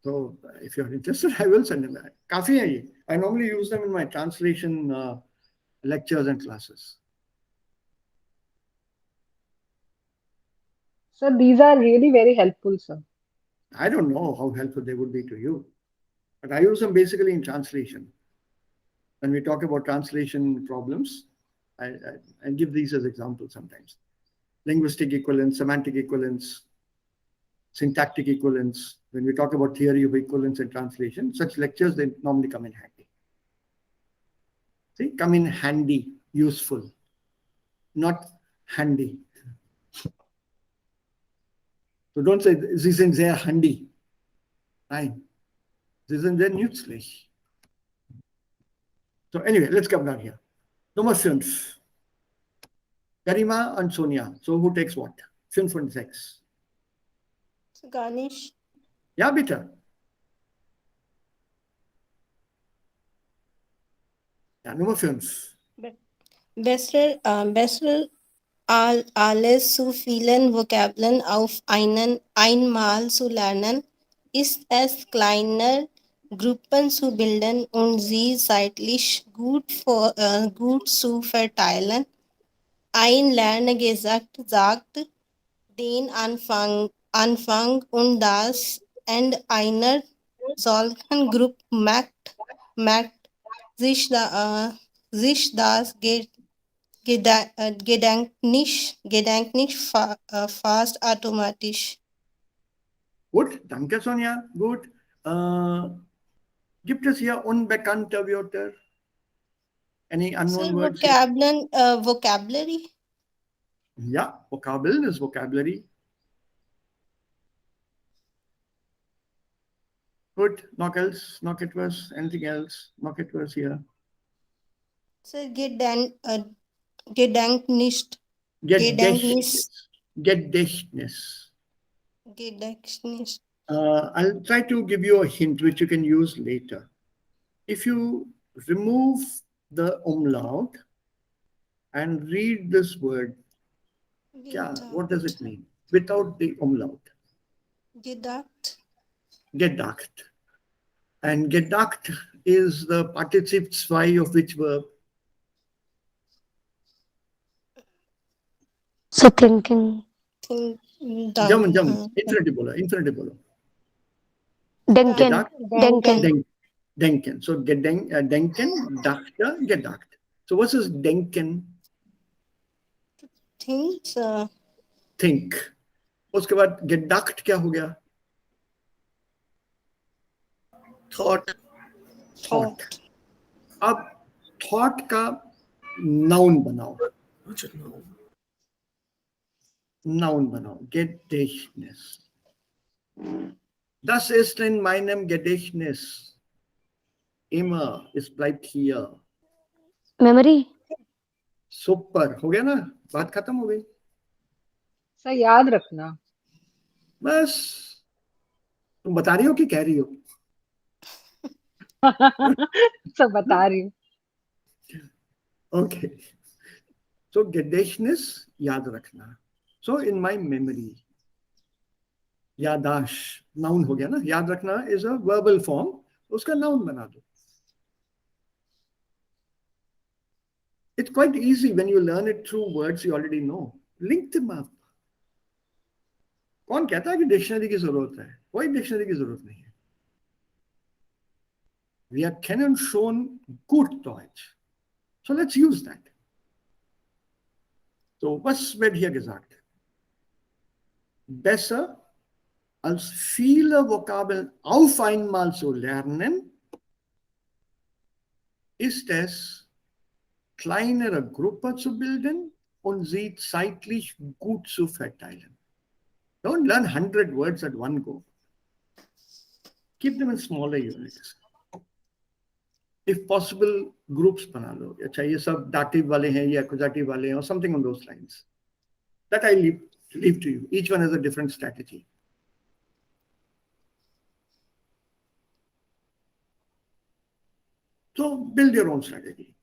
So if you're interested, I will send it. काफी है ये. I normally use them in my translation lectures and classes. Sir, these are really very helpful, sir. I don't know how helpful they would be to you, but I use them basically in translation. When we talk about translation problems, I give these as examples sometimes. Linguistic equivalence, semantic equivalence, syntactic equivalence. When we talk about theory of equivalence and translation, such lectures, they normally come in handy. See, come in handy, useful, not handy. So don't say, Sie sind sehr handy. Nein, Sie sind sehr nützlich. So anyway, let's come down here. Nummer 5. Karima and Sonia. So who takes what? 5 und 6. Ganesh. Ja, bitte. Ja, Nummer 5. Besser alles zu vielen Vokabeln auf einmal zu lernen, ist es kleine Gruppen zu bilden und sie zeitlich gut zu verteilen. Ein Lerngesagt sagt den Anfang und das Ende einer solchen Gruppe merkt sich das Gedächtnis fast automatisch. Gut, danke Sonja. Gut. Gibt es hier unbekannte Wörter? Any unknown Sir, words? Here? vocabulary? Ja, Vokabeln is vocabulary. Good. Noch else, noch etwas, anything else, noch etwas here. Sir, Gedächtnis. Gedächtnis. Gedächtnis. Gedächtnis. I'll try to give you a hint which you can use later. If you remove the umlaut and read this word, what does it mean? Without the umlaut. Gedacht. Gedacht. And gedacht is the participle zwei of which verb? So thinking. German. Infinitive bolo. Denken. Gedacht. Denken. Denken. So denken, dachte, gedacht. So what is denken? Thinks. think. उसके बाद gedacht क्या हो गया? Thought. Thought. अब thought का noun बनाओ. अच्छा, no. Noun बनाओ. Gedächtnis. Das ist in meinem Gedächtnis. Immer, es bleibt hier. memory, super हो गया ना, बात खत्म हो गई. सर याद रखना. बस तुम बता रही हो कि कह रही हो? सब बता रही हूँ. Okay. So Gedächtnis, याद रखना. So in my memory. यादाश, noun हो गया ना. याद रखना is a verbal form. उसका noun बना दो. It's quite easy when you learn it through words you already know. Link them up. कौन कहता है कि डिक्शनरी की जरूरत है? कोई डिक्शनरी की जरूरत नहीं है. Wir kennen schon gut Deutsch. So let's use that. So was wird hier gesagt? Besser als viele Vokabeln auf einmal zu lernen, ist es, kleinere Gruppen zu bilden und sie zeitlich gut zu verteilen. Don't learn 100 words at one go. Keep them in smaller units. If possible, groups बना लो. अच्छा ये सब dative वाले हैं, ये accusative वाले हैं, or something on those lines. That I leave to you. Each one has a different strategy. So build your own strategy.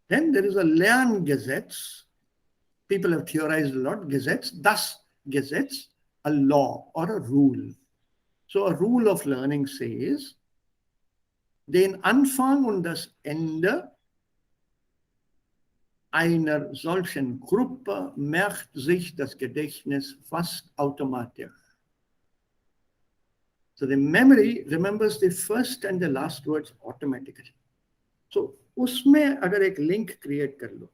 Then there is a Lerngesetz. People have theorized a lot. Gesetz, das Gesetz, a law or a rule. So a rule of learning says, den Anfang und das Ende einer solchen Gruppe merkt sich das Gedächtnis fast automatisch. So the memory remembers the first and the last words automatically. So उसमें अगर एक link create कर लो,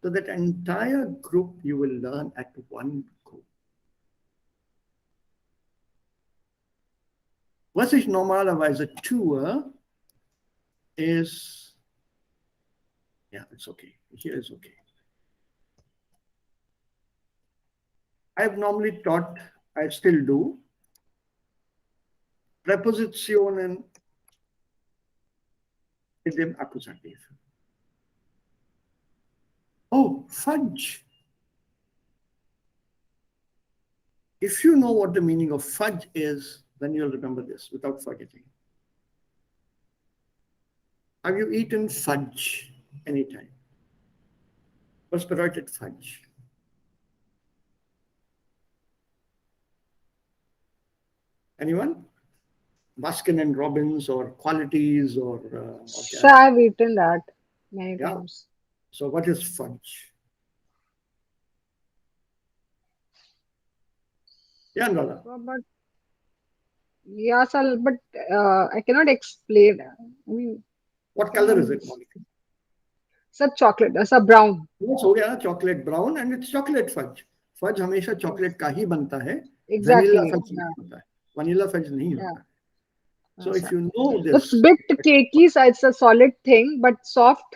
so that entire group you will learn at one go. Was ich normalerweise tue is, yeah, it's okay. Here is okay. I've normally taught, I still do, Präpositionen mit dem Akkusativ. Oh, fudge. If you know what the meaning of fudge is, then you'll remember this without forgetting. Have you eaten fudge anytime? Was bedeutet fudge? Anyone? Baskin and Robbins or qualities or So I've eaten that many Yeah. times. So what is fudge? Yeah, Anurag. But yeah, sir, but I cannot explain. I mean, What color is it, Monica? sir, chocolate, sir, brown. Yes, हो गया, chocolate brown and it's chocolate fudge. Fudge हमेशा chocolate का ही बनता है. Exactly. Vanilla fudge नहीं होता है. Vanilla fudge नहीं Yeah. होता. So Yes, if sir. you know It's this, bit cakey, so it's a solid thing, but soft,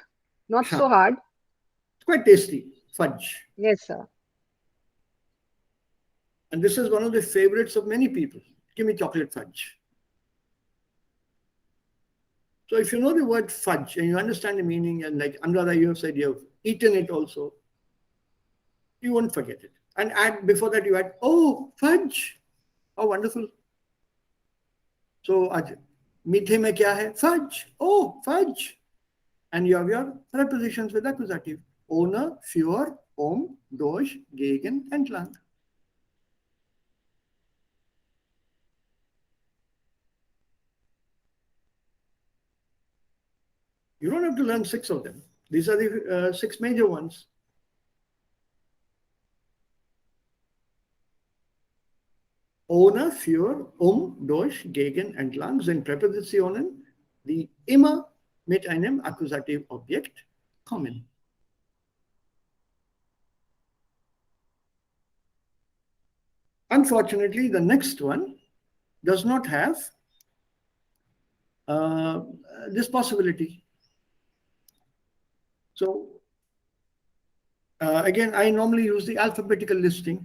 not so hard. it's quite tasty, fudge. Yes, sir. And this is one of the favorites of many people. Give me chocolate fudge. So if you know the word fudge and you understand the meaning, and like Anuradha, you have said you have eaten it also, you won't forget it. And add before that you add, oh, fudge. How wonderful. So आज मीठे में क्या है? Fudge. Oh, fudge. And you have your prepositions with accusative. Ohne, für, durch, gegen, entlang. You don't have to learn 6 of them. These are the 6 major ones. Ohne, für, durch, gegen, entlang sind Präpositionen, die immer mit einem Akkusativobjekt kommen. Unfortunately, the next one does not have this possibility. So again, I normally use the alphabetical listing.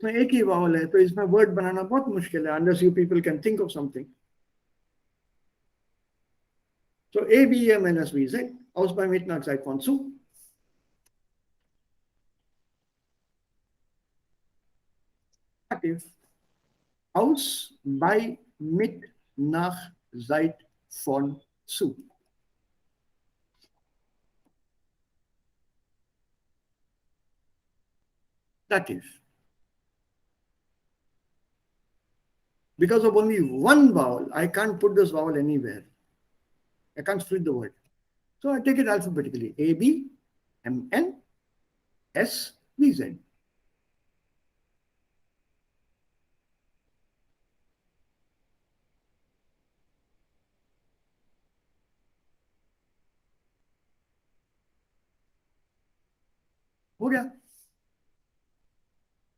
इसमें एक ही vowel है, तो इसमें word बनाना बहुत मुश्किल है, unless you people can think of something. So A, B, M, N, S, B, Z, aus bei Mitternachtszeit von zu. Aktiv. Aus bei Mitternachtszeit von zu. Dativ. Because of only one vowel, I can't put this vowel anywhere. I can't split the word. So I take it alphabetically. A, B, M, N, S, V, Z. हो गया?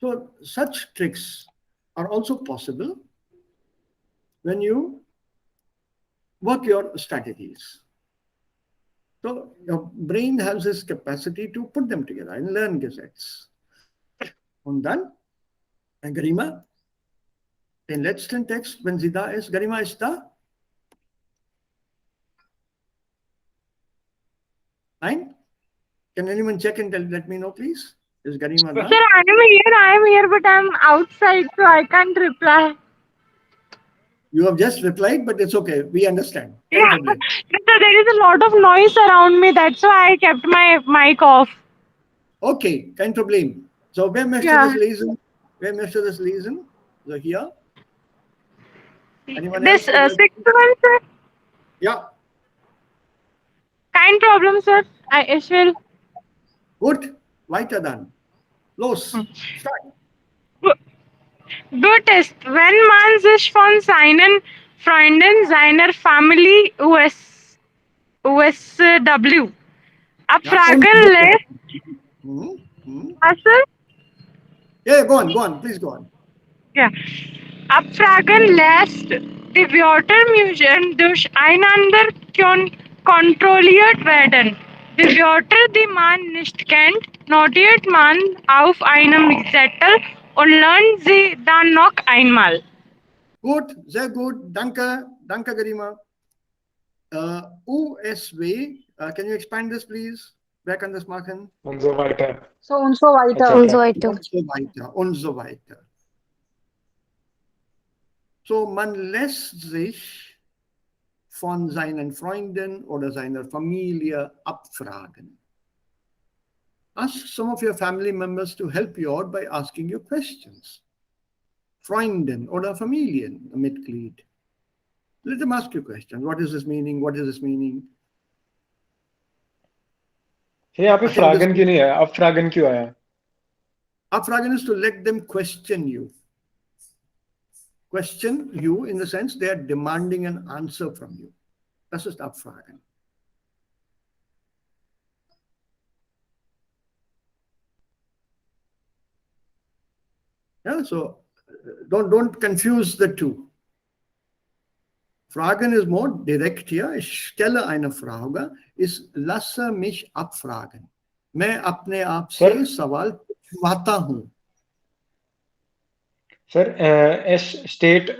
So such tricks are also possible when you work your strategies. So your brain has this capacity to put them together and learn Gesetz. Und dann, Garima, den letzten Text, wenn sie da ist, Garima ist da? Nein? Can anyone check and let me know, please? Is Garima da? Sir, I am here, but I'm outside, so I can't reply. You have just replied, but it's okay. We understand. Kein Yeah, Problem. so there is a lot of noise around me. That's why I kept my mic off. Okay, kein Problem. So wer möchte Ja. das lesen? Wer möchte das lesen? So hier. Anyone This else? sixth one, sir. Ja, Kein Problem, sir. Ich will. gut. Weiter dann. Los. Start. Gut ist, wenn man sich von seinen Freunden, seiner Familie USW Ja, und abfragen lässt. Was, sir? Yeah, go on. Please go on. Ja. Abfragen lässt, die Wörter müssen durcheinander kontrolliert werden. Die Wörter, die man nicht kennt, notiert man auf einem Zettel und lernt sie dann noch einmal. Gut, sehr gut. Danke. Danke, Garima. USW, can you expand this, please? Wer kann das machen? Und so weiter. So und so weiter. Und Etc. so weiter. Und so weiter. Und so weiter. So, man lässt sich von seinen Freunden oder seiner Familie abfragen. Ask some of your family members to help you out by asking you questions. Freunden oder Familienmitglied. Let them ask you questions. What is this meaning? What is this meaning? ये यहाँ पे I think फ्रागन this- क्यों नहीं आया? अब फ्रागन क्यों आया? Abfragen is to let them question you. Question you in the sense they are demanding an answer from you. Das ist Abfragen. Yeah, so don't confuse the two. Fragen is more direct here. Ich stelle eine Frage, ist lasse mich abfragen. मैं अपने आप से Sir? सवाल पूछवाता हूँ. Sir, es steht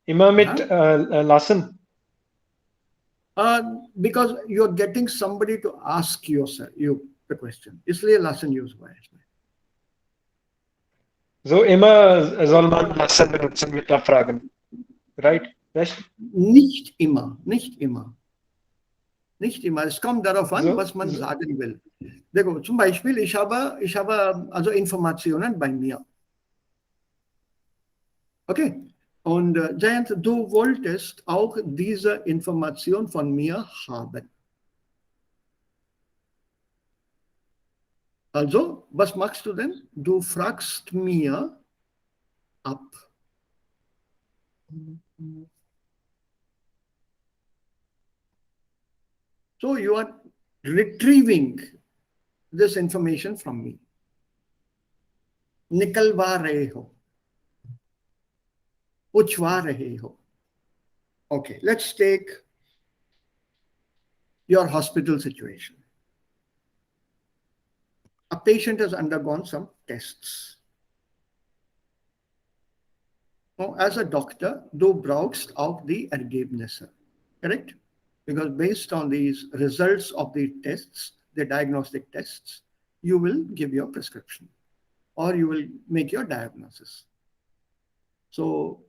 immer mit lassen. Because you're getting somebody to ask you the question. इसलिए lassen use हुआ है इसमें. So immer soll man lassen benutzen mit abfragen. Right? Yes? Nicht immer, nicht immer. Nicht immer. Es kommt darauf an, So- was man sagen will. देखो, zum Beispiel, ich habe also Informationen bei mir. Okay. Und Jayant, du wolltest auch diese Information von mir haben. Also, was machst du denn? Du fragst mir ab. So you are retrieving this information from me. निकलवा रहे हो, पूछवा रहे हो. Okay, let's take your hospital situation. A patient has undergone some tests. Now, as a doctor, du brauchst auch die Ergebnisse, correct? Because based on these results of the tests, the diagnostic tests, you will give your prescription or you will make your diagnosis. So,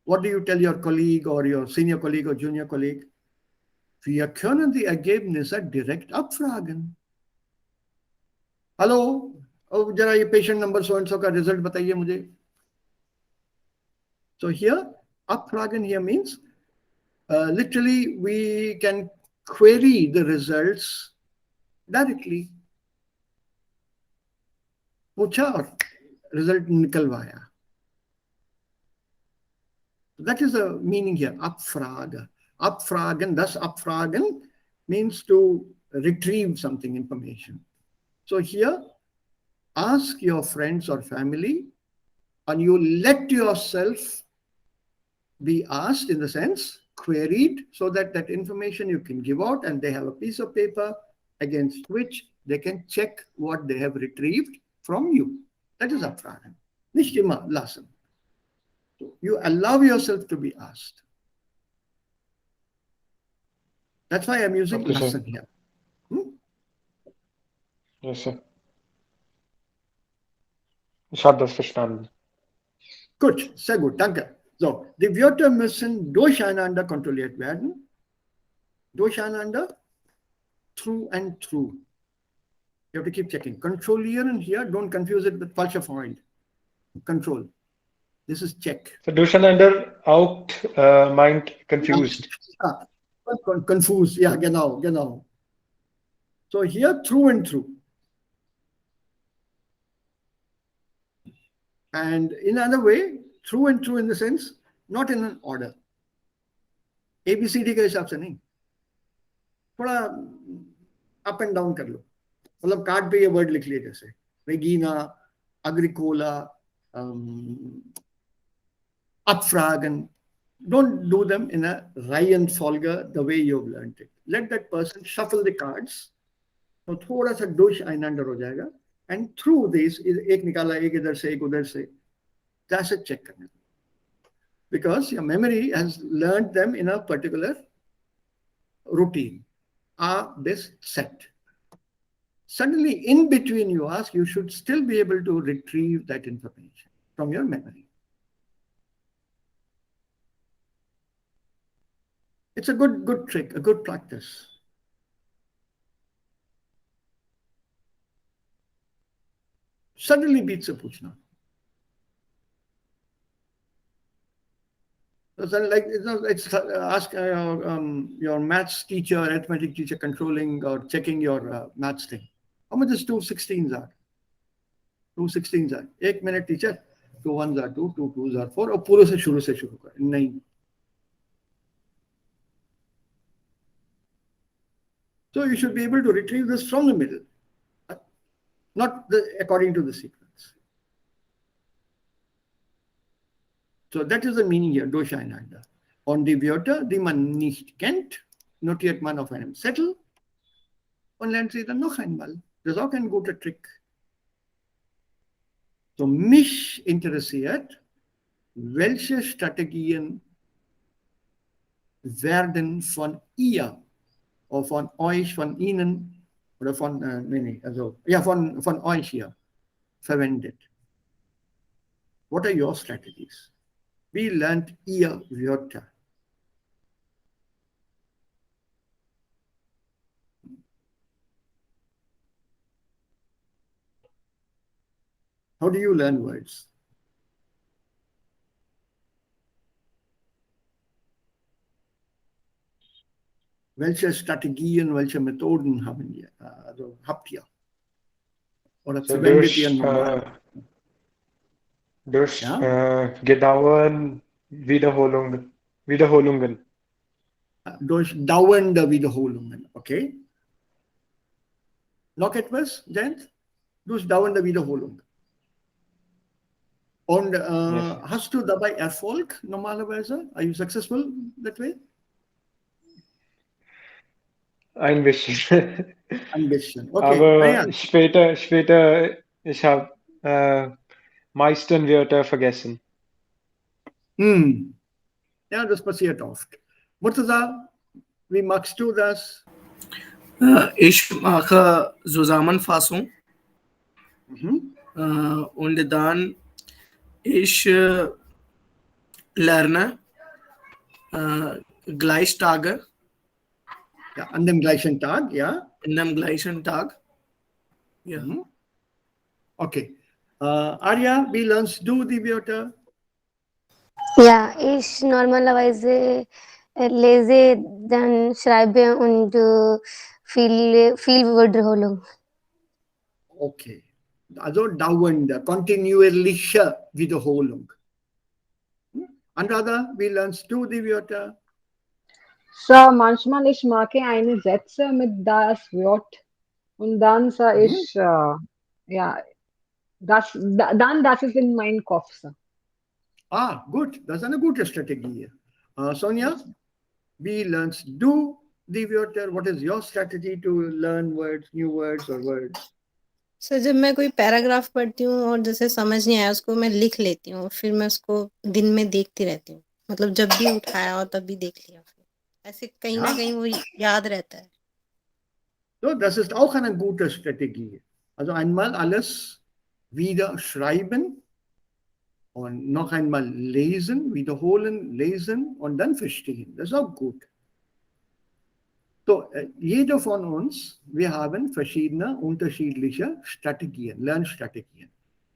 what do you tell your colleague or your senior colleague or junior colleague? Wir können die Ergebnisse direkt abfragen. Hello, oh, जरा ये patient number so and so का result बताइए मुझे. So here, abfragen here means literally we can query the results directly. पूछा और result निकलवाया. That is the meaning here, abfrage. Abfragen, thus abfragen means to retrieve something, information. So here, ask your friends or family, and you let yourself be asked, in the sense, queried, so that that information you can give out and they have a piece of paper against which they can check what they have retrieved from you. That is abfragen. Nicht immer lassen. So you allow yourself to be asked. That's why I'm using Okay, sir. lassen here. Yes, sir. Ich habe das verstanden. Gut, sehr gut, danke. So, die Wörter müssen durcheinander kontrolliert werden. Durcheinander, through and through. You have to keep checking. Kontrollieren here, don't confuse it with falscher Freund. Control. This is check. So durcheinander auch meint confused. Ah, confused, ja, genau, genau. So here, through and through. And in another way, through and through in the sense, not in an order. ABCD के हिसाब से नहीं. थोड़ा up and down कर लो. मतलब card पे ये word लिख लिए जैसे Regina, Agricola, Abfragen. Don't do them in a Reihenfolge the way you've learned it. Let that person shuffle the cards. तो थोड़ा सा durcheinander हो जाएगा. And through this, एक निकाला, एक इधर से, एक उधर से. That's a check करना. Because your memory has learned them in a particular routine. This set. Suddenly, in between you ask, you should still be able to retrieve that information from your memory. It's a good trick, a good practice. Suddenly बीच से पूछना. So like it's ask your maths teacher, arithmetic teacher controlling or checking your maths thing. How much is 2 16s are? 2 16s are. 1 minute teacher. 2 1s are 2, 2 2s are 4. और पूरे से शुरू कर. नहीं. So you should be able to retrieve this from the middle, not according to the sequence. So that is the meaning here, durcheinander. Und die Wörter, die man nicht kennt, notiert man auf einem Zettel und lernt sie dann noch einmal. Das ist auch ein guter Trick. So mich interessiert, welche Strategien werden von ihr oder von euch, von Ihnen oder von, von euch hier verwendet. What are your strategies? Wie lernt ihr Wörter? How do you learn words? Welche Strategien, welche Methoden habt ihr? Oder So verwendet ihr normal? durch Ja? genauen Wiederholungen. Durch dauernde Wiederholungen, okay? Noch etwas, Jayant? Du hast dauernde Wiederholung. Und Yes. hast du dabei Erfolg normalerweise? Are you successful that way? Ein bisschen. Ein bisschen. Okay. Naja. Aber später, ich habe meisten Wörter vergessen. Ja, das passiert oft. Murtaza, wie machst du das? Ich mache Zusammenfassung Mhm. und dann ich lerne gleich Tage Ja, an dem gleichen Tag, ja. in dem gleichen Tag. Ja. Mhm. Okay. Arya, wie lernst du die Wörter? Ja, ich normalerweise lese, dann schreibe und viel Wiederholung. Okay. Also dauernde, kontinuierliche Wiederholung. Anuradha, wie lernst du die Wörter? So, manchmal ich mache eine Sätze mit das Wort und dann sage Mhm. ich, ja, dann das ist in meinem Kopf. So. Gut. Das ist eine gute Strategie. Sonja, wie lernst du die Wörter? What is your strategy to learn words, new words or words? Sir जब मैं कोई paragraph पढ़ती हूँ और जैसे समझ नहीं आया उसको मैं लिख लेती हूँ, फिर मैं उसको दिन में देखती रहती हूँ, मतलब जब भी उठाया और तभी देख लिया, फिर ऐसे कहीं ना Ja. कहीं वो याद रहता है. So, das ist auch eine gute Strategie. Also einmal alles wieder schreiben und noch einmal lesen, wiederholen, lesen und dann verstehen. Das ist auch gut. So, jeder von uns, wir haben verschiedene, unterschiedliche Strategien, Lernstrategien.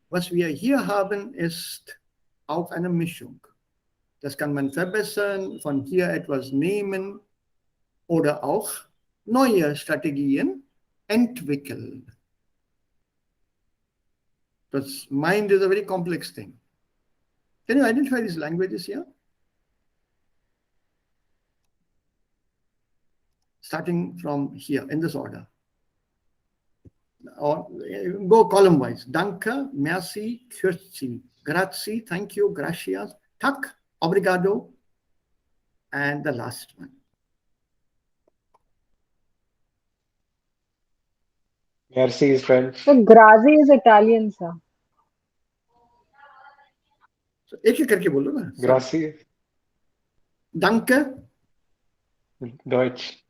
Was wir hier haben, ist auch eine Mischung. Das kann man verbessern, von hier etwas nehmen oder auch neue Strategien entwickeln. Because mind is a very complex thing. Can you identify these languages here? Starting from here in this order. Or go column wise. Danke, merci, grazie, grazie, thank you, gracias, tak, obrigado, and the last one. Merci is French. So, grazie is Italian, sir. So एक एक करके बोलो ना. Grazie, Danke. Deutsch.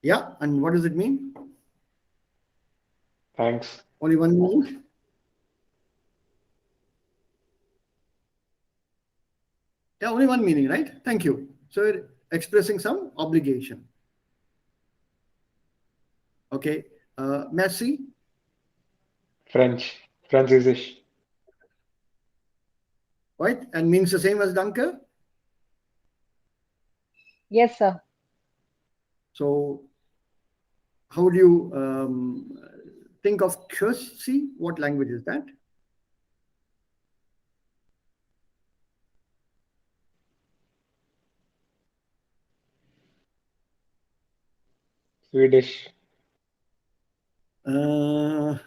Yeah, and what does it mean? Thanks. Only one meaning? Yeah, only one meaning, right? Thank you. So you're expressing some obligation. Okay. Merci. French. Französisch. Right? And means the same as danke. Yes, sir. So how do you think of courtesy? What language is that? Swedish. 9.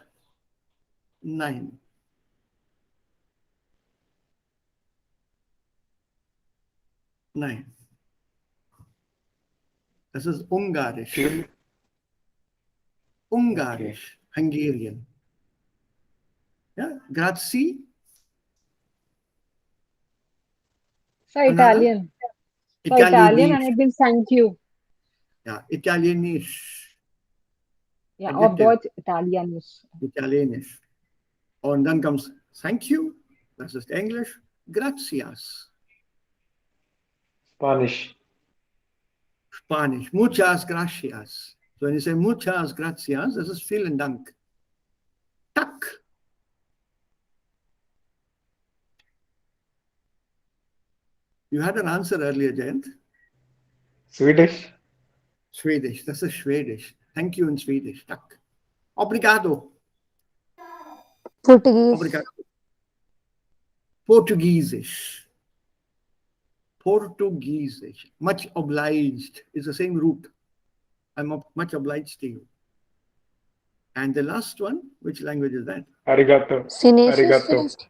9. This is Ungarisch. Two. Ungarisch. Hungarian. Yeah. Grazie. So, Another? Italian. So, Italian, and Italianisch. it means thank you. Yeah. Italienisch. Yeah, auf Adjective. Deutsch Italienisch. Italienisch. And then comes thank you. Das ist Englisch. Gracias. Spanish. Spanish. Muchas gracias. So when you say muchas gracias, this is vielen Dank. Tak. You had an answer earlier, Jayant. Swedish. Swedish. This is Swedish. Thank you in Swedish. Tak. Obrigado. Portuguese. Obrigado. Portuguesisch. Portuguesisch. Much obliged is the same root. I'm much obliged to you. And the last one, which language is that? Arigato. Sinesius Arigato. first.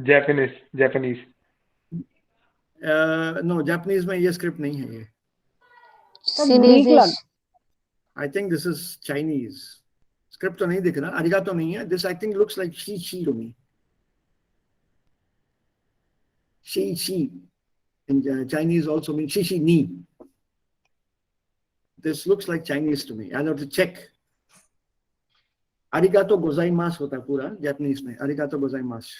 Japanese. No, Japanese में ये script नहीं है ये. सब Greek लग Sinesius. I think this is Chinese. Script तो नहीं दिख रहा. Arigato नहीं है. This I think looks like she to me. She. In Chinese also means she ni. This looks like Chinese to me. I'll have to check. Arigato gozaimasu होता है पूरा Japanese में. Arigato gozaimasu.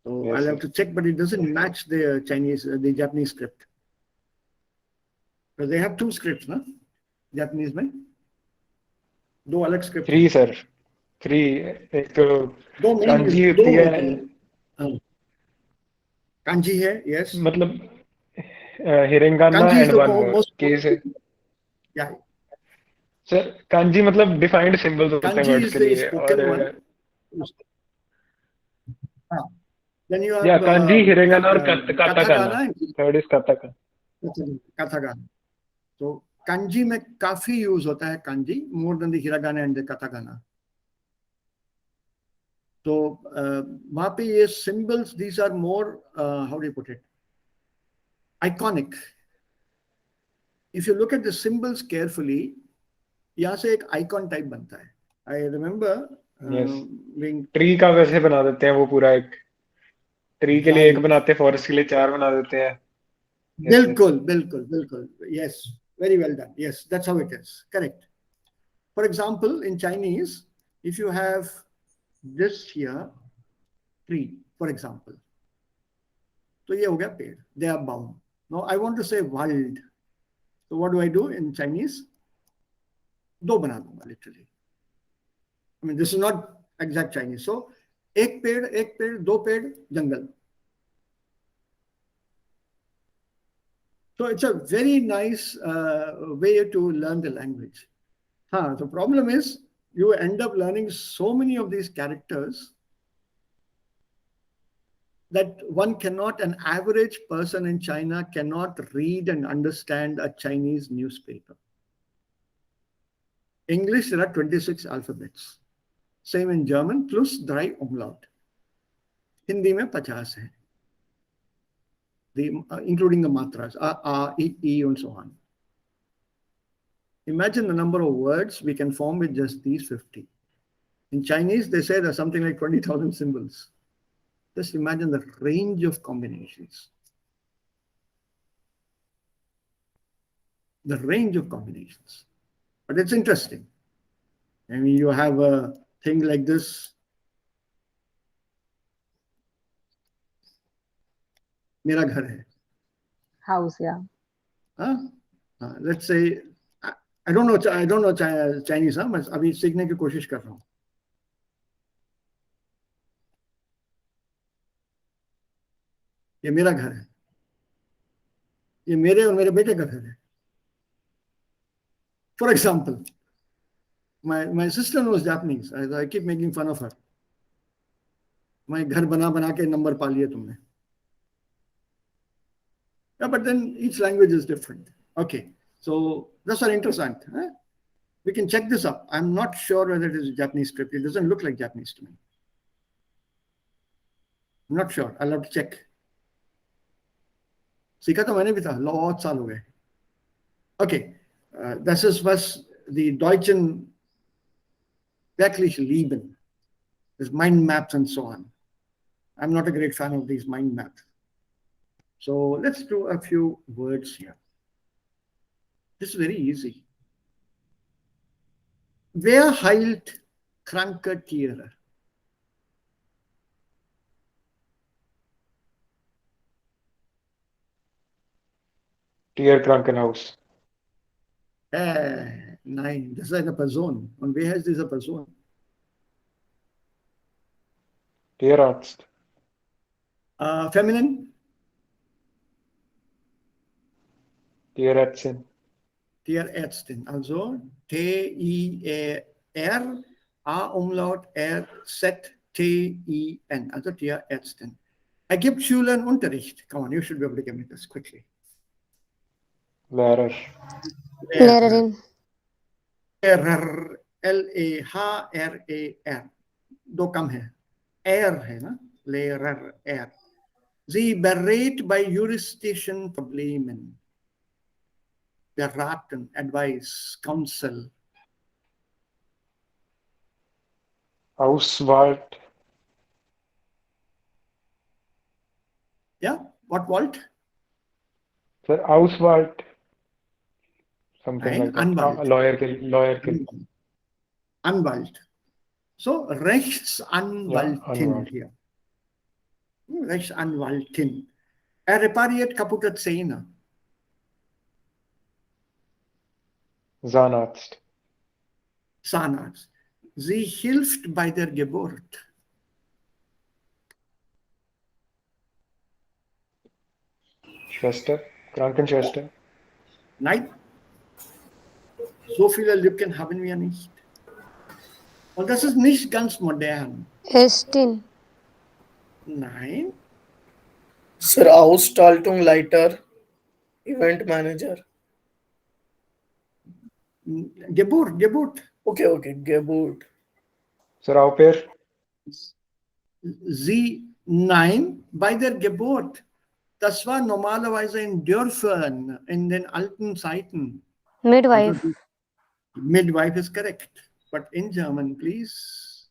So Yes, I'll have sir. to check, but it doesn't match the the Japanese script. Because they have two scripts, ना? Japanese में. दो अलग script. 3 sir. 3. एक तो दो main kanji दो होती होते है. हैं. हाँ. Kanji है, yes. मतलब hiragana Kanji is and the one word. most. Case है. Yeah. Sir, kanji मतलब defined symbols होते हैं Kanji words is के the लिए. spoken और one. हाँ. Then you have yeah, kanji, hiragana और katakana. katakana. Third is katakana. Katakana. So kanji में काफी use होता है kanji more than the hiragana and the katakana. So वहाँ पे ये symbols, these are more how do you put it? Iconic. If you look at the symbols carefully, यहाँ से एक icon type बनता है. I remember Yes. being tree का वैसे बना देते हैं वो पूरा एक ट्री के लिए एक Right. बनाते हैं फॉरेस्ट के लिए 4 बना देते हैं. Yes, sir. बिल्कुल. Yes, very well done. Yes, that's how it is. Correct. For example, in Chinese, if you have this here, tree, for example, तो ये हो गया पेड़. They are bound. Now I want to say Wald. So what do I do in Chinese? दो बना दूंगा literally. I mean, this is not exact Chinese. So एक पेड़, दो पेड़, जंगल. So it's a very nice way to learn the language. The problem is you end up learning so many of these characters that an average person in China cannot read and understand a Chinese newspaper. English, there are 26 alphabets. Same in German, plus dry umlaut. Hindi में 50 है. Including the matras, a, e, and so on. Imagine the number of words we can form with just these 50. In Chinese, they say there's something like 20,000 symbols. Just imagine the range of combinations. The range of combinations. But it's interesting. I mean, you have a thing like this. मेरा घर है. house, yeah. Let's say, I don't know Chinese, मैं अभी सीखने की कोशिश कर रहा हूँ. ये मेरा घर है. ये मेरे और मेरे बेटे का घर है. For example, my sister knows Japanese. I keep making fun of her. मैं घर बना के नंबर पा लिए तुमने. Yeah, but then each language is different. Okay, so that's very interesting. Huh? We can check this up. I'm not sure whether it is a Japanese script. It doesn't look like Japanese to me. I'm not sure. I'll have to check. सीखा तो मैंने भी था. बहुत साल हो गए. Okay, this is was the Deutschen wirklich lieben. There's mind maps and so on. I'm not a great fan of these mind maps. So let's do a few words here. This is very easy. Wer heilt kranke Tiere? Tierkrankenhaus. Nein, das ist eine Person. Und wer heißt diese Person? Tierarzt. Feminine? Tierärztin. Tierärztin. Also T-I-E-R, A-Umlaut, R-Z-T-I-N. Also Tierärztin. Ergibt Schülern Unterricht. Come on, you should be able to give me this quickly. Lehrer. Lehrerin. Lehrer. L-A-H-R-A-R, दो कम है, air है ना, Lehrer, air. Sie berät bei juristischen Problemen. Beraten, advice, counsel. Auswald. Yeah, what Walt? Sir, Auswald. Something Nein, like that. Anwalt. Lawyer के लिए. Anwalt. So Yeah, Rechtsanwaltin Anwalt. hier. Rechtsanwaltin. Er repariert kaputte Zähne. Zahnarzt. Zahnarzt. Sie hilft bei der Geburt. Schwester. Krankenschwester. Nein. So viele Lücken haben wir nicht. Und das ist nicht ganz modern. Ärztin. Nein. Sir, Ausgestaltungsleiter, Event Manager. Geburt. Okay, Geburt. Sir, Au pair. Sie, nein, bei der Geburt. Das war normalerweise in Dörfern in den alten Zeiten. Midwife. Also midwife is correct. But in German, please.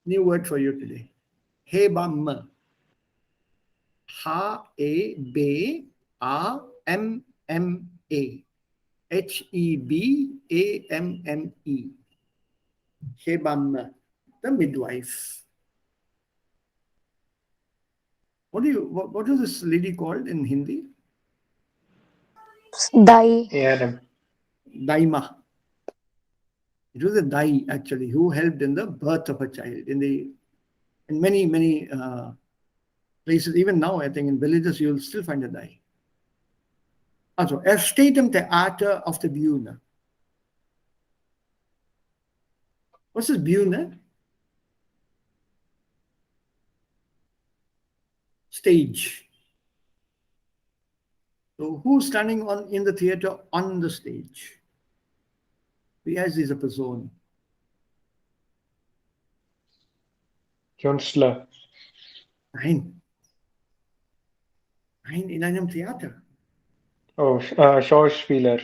New word for you today. Hebamme. H-E-B-A-M-M-E. H-E-B-A-M-M-E. Hebamme, the midwife. What is this lady called in Hindi? Dai. A&M. Daima. It was a dai actually who helped in the birth of a child in many places. Even now, I think in villages you will still find a dai. Also, steht im Theater auf der Bühne. Was ist Bühne? Stage. So who's standing in the theater on the stage? Wie heißt diese Person? Künstler. Nein, in einem Theater. Oh, Schauspieler.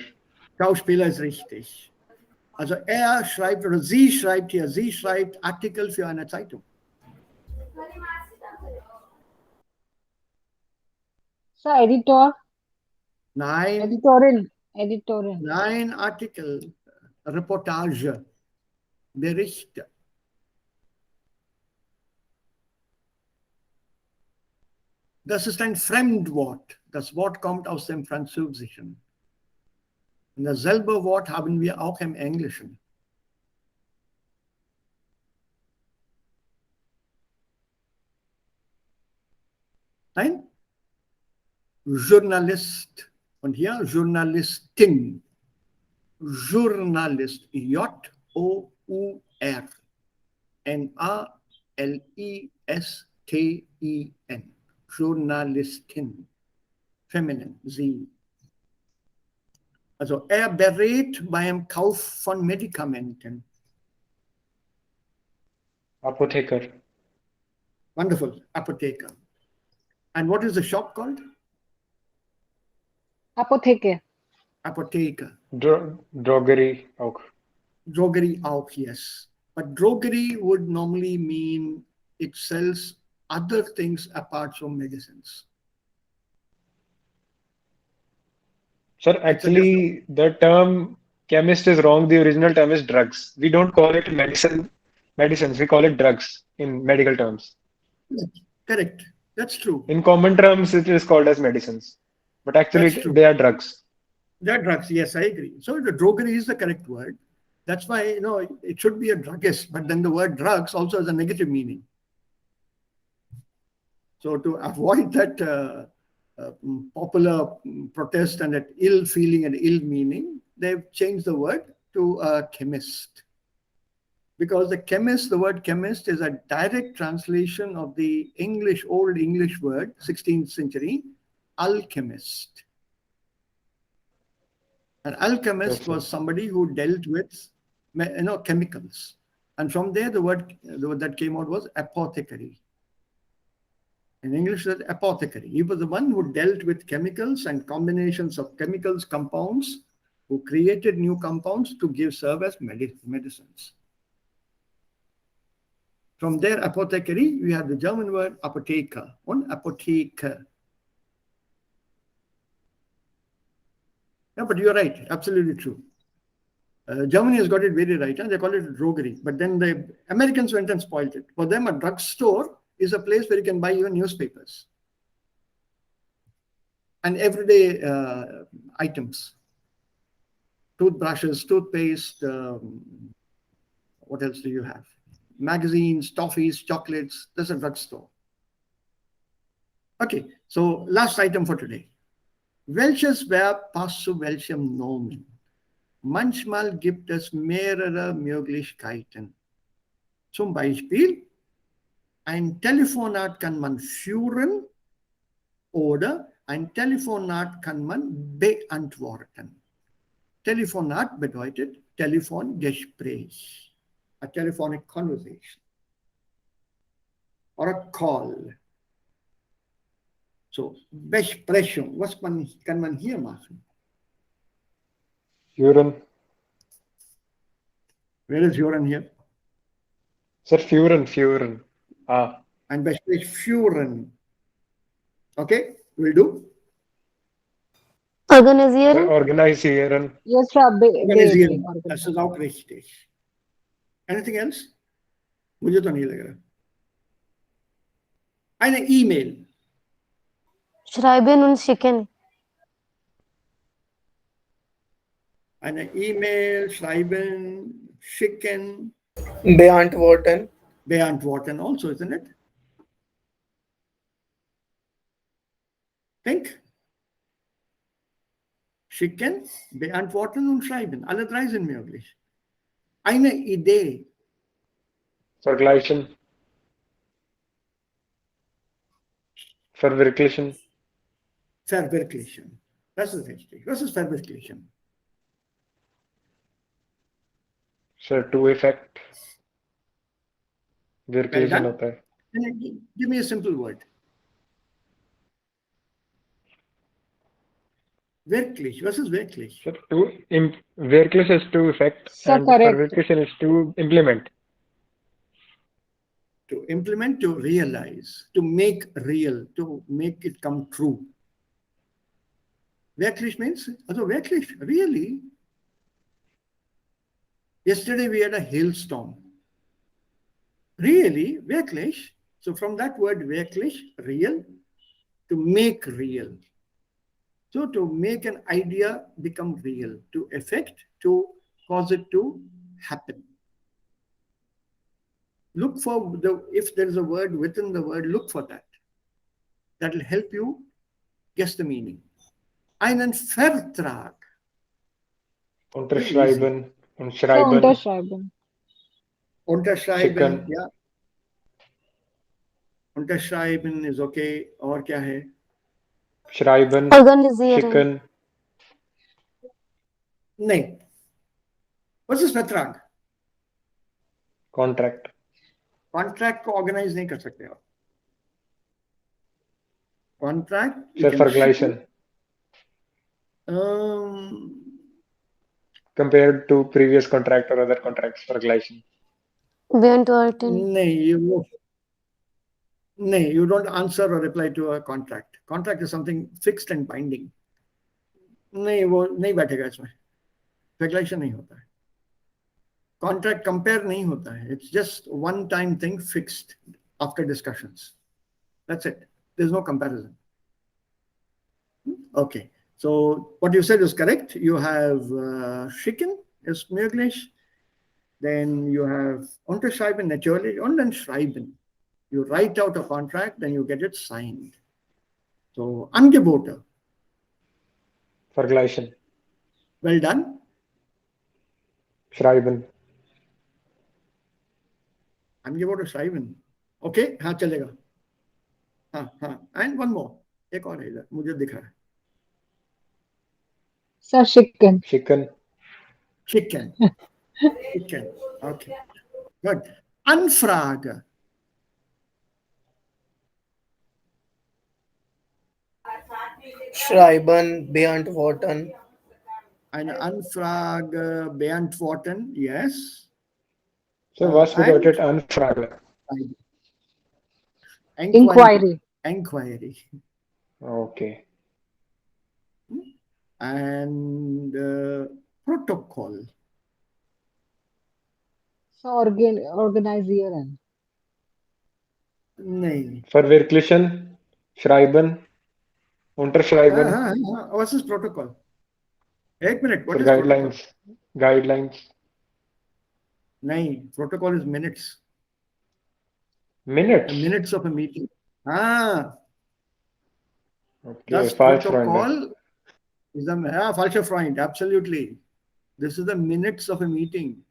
Schauspieler ist richtig. Also er schreibt oder sie schreibt Artikel für eine Zeitung. Sir, editor, Nein, editorial. nein, Artikel, Reportage, Berichte. Das ist ein Fremdwort. Das Wort kommt aus dem Französischen. Und dasselbe Wort haben wir auch im Englischen. Nein? Journalist. Und hier Journalistin. Journalist. J-O-U-R. N-A-L-I-S-T-I-N. Journalistin. Feminin. Sie. Also er berät beim Kauf von Medikamenten. Apotheker. Wonderful. Apotheker. And what is the shop called? Apotheke. Apotheker. Drogerie auch. Drogery auch, yes. But drogery would normally mean it sells other things apart from medicines. Sir, actually, the term chemist is wrong. The original term is drugs. We don't call it medicines. We call it drugs in medical terms. Correct. That's true. In common terms, it is called as medicines. But actually, That's true. they are drugs. They're drugs. Yes, I agree. So the drogery is the correct word. That's why, it should be a druggist, but then the word drugs also has a negative meaning. So to avoid that popular protest and that ill feeling and ill meaning, they've changed the word to a chemist. Because the word chemist is a direct translation of the old English word, 16th century, alchemist. An alchemist Yes, sir. was somebody who dealt with, chemicals. And from there, the word that came out was apothecary. In English, that's apothecary. He was the one who dealt with chemicals and combinations of chemicals, compounds, who created new compounds to serve as medicines. From there, apothecary, we have the German word Apotheker und Apotheke. Yeah, but you're right, absolutely true. Germany has got it very right, and they call it drogery. But then the Americans went and spoiled it. For them, a drugstore is a place where you can buy even newspapers and everyday items, toothbrushes, toothpaste. What else do you have? Magazines, toffees, chocolates. There's a drugstore. Okay, so last item for today. Welches Verb passt zu welchem Nomen? Manchmal gibt es mehrere Möglichkeiten. Zum Beispiel, ein Telefonat kann man führen oder ein Telefonat kann man beantworten. Telefonat bedeutet Telefongespräch, a telephonic conversation or a call. So, Besprechung, was kann man hier machen? Führen. Where is Joran here? Sir, führen. Ah. And Besprech führen. Okay, will do. Sir, Organisieren. organisieren. Yes, sir. Organisieren. Das ist auch richtig. Anything else? मुझे तो नहीं लग रहा. Eine E-Mail. Schreiben und schicken. Eine E-Mail, schreiben, schicken, Beantworten. beantworten also, isn't it? Think. Schicken, beantworten und schreiben. Alle drei sind möglich. Eine Idee. Vergleichen. Verwirklichen. Verwirklichen. Das ist richtig. Was ist verwirklichen? Sir, to effect. Well Virklichen done. होता है. Give me a simple word. Wirklich. Was ist wirklich? Sir, wirklich is to effect Sir, and correct. verwirklichen is to implement. To implement, to realize, to make real, to make it come true. Wirklich means, also wirklich, really. Yesterday we had a hailstorm. Really, wirklich. So from that word wirklich, real, to make real. So to make an idea become real, to effect, to cause it to happen. Look for if there is a word within the word, look for that. That will help you guess the meaning. Einen Vertrag. Unterschreiben. So, Unterschreiben. unterschreiben. Unterschreiben, Schicken. yeah. Unterschreiben is okay. और क्या है? Schreiben. Organisieren. Schicken. नहीं. What is Vertrag? Contract. Contract को organize नहीं कर सकते आप. Contract. Sir, vergleichen. Compared to previous contract or other contracts, vergleichen. Beantworten. No, you don't answer or reply to a contract. Contract is something fixed and binding. नहीं वो नहीं बैठेगा इसमें. Vergleichen नहीं होता है. Contract compare नहीं होता है. It's just one time thing fixed after discussions. That's it. There's no comparison. Okay. So what you said is correct. You have schicken is möglich. Then you have unterschreiben natürlich und dann schreiben. You write out a contract, then you get it signed. So Angebote. Vergleichen. Well done. Schreiben. Angebote schreiben. Okay, हाँ चलेगा. हाँ. And one more. एक और है इधर मुझे दिख रहा है. Sir, chicken. Chicken. Chicken. Chicken. Okay. Good. Anfrage. Schreiben, beantworten. Eine Anfrage beantworten. Yes. So was And bedeutet Anfrage? inquiry. Inquiry. Inquiry. Okay. And protocol. So organisieren. Nee. Verwirklichen, schreiben, unterschreiben, What is protocol? 1 minute. What for is protocol? guidelines, Nee. Protocol is minutes. minutes. The minutes of a meeting. Ah. Okay, Das falsch, Freunde. Protocol is the falscher Freund. Absolutely. This is the minutes of a meeting.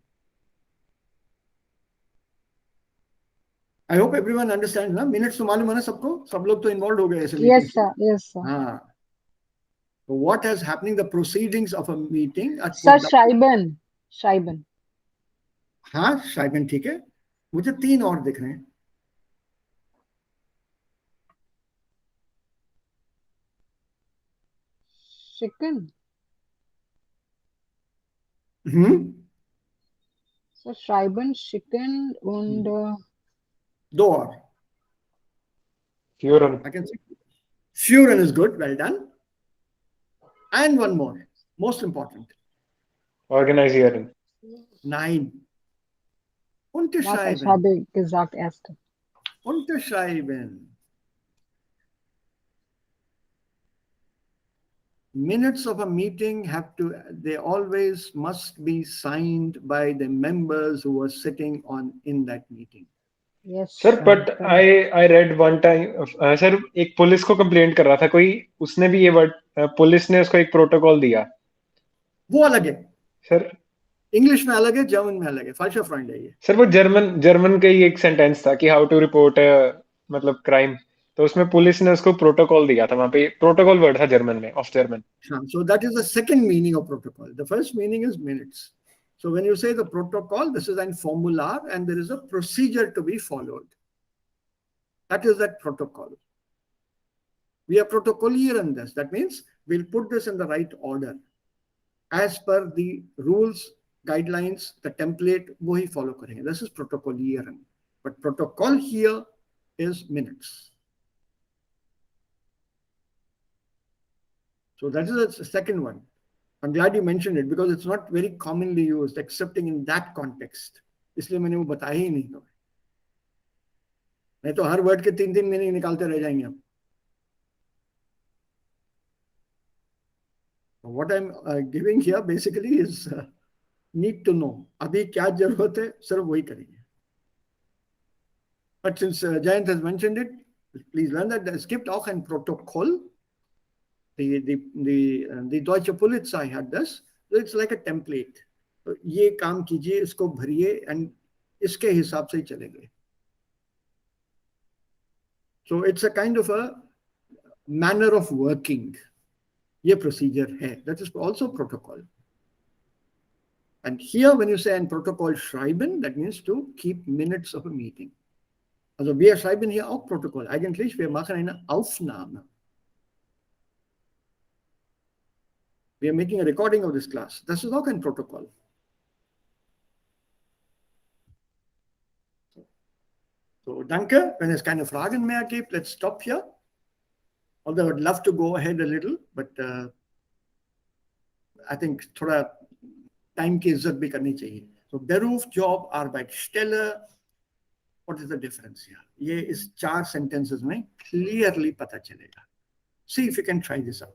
I hope everyone understands. ना minutes तो मालूम है ना सबको सब लोग तो involved हो गए ऐसे meeting. Yes, sir. Yes, sir. हाँ. So what is happening? The proceedings of a meeting are Sir, put down. schreiben. Schreiben. हाँ शायद ठीक है. मुझे 3 और दिख रहे हैं. Chicken. So schreiben, chicken und 2 और. Führen, I can see. Führen is good. Well done. And one more. Most important. organisieren, 9. was ich Unterschreiben. habe gesagt erst. Unterschreiben. Minutes of a meeting they always must be signed by the members who are sitting in that meeting. Yes, sir but I read one time sir एक police को complaint कर रहा था कोई उसने भी ये word police ने उसको एक प्रोटोकॉल दिया वो अलग है सर इंग्लिश में अलग है जर्मन में अलग है falscher Freund है ये सर वो जर्मन का ही एक सेंटेंस था कि हाउ टू रिपोर्ट मतलब क्राइम तो उसमें पुलिस ने उसको प्रोटोकॉल दिया था वहां पे प्रोटोकॉल वर्ड था जर्मन में of German so that is the second meaning of protocol. The first meaning is minutes. So when you say the protocol, this is a formular and there is a procedure to be followed. That is that protocol. We are protocolieren this. That means we'll put this in the right order. As per the rules, guidelines, the template, wohi follow karenge. This is protocolieren. But protocol here is minutes. So that is the second one. I'm glad you mentioned it because it's not very commonly used, excepting in that context. इसलिए मैंने वो बताया ही नहीं तुम्हें. नहीं तो हर word के 3-3 meaning निकालते रह जाएंगे हम. What I'm giving here basically is need to know. अभी क्या जरूरत है सिर्फ वही करेंगे. But since Jayant has mentioned it, please learn that es gibt auch ein Protokoll. The Deutsche Polizei had this. So it's like a template. तो ये काम कीजिए इसको भरिए and इसके हिसाब से ही चलेंगे. So it's a kind of a manner of working. ये procedure है. That is also protocol. And here when you say ein Protokoll schreiben, that means to keep minutes of a meeting. Also wir schreiben hier auch Protokoll. Eigentlich wir machen eine Aufnahme. We are making a recording of this class. Das ist auch ein Protokoll. So, danke. Wenn es keine Fragen mehr gibt, let's stop here. Although I would love to go ahead a little, but I think थोड़ा time की इज्जत भी करनी चाहिए. So, Beruf, Job, Arbeit, Stelle. What is the difference here? ये इस 4 sentences में clearly पता चलेगा. See if you can try this out.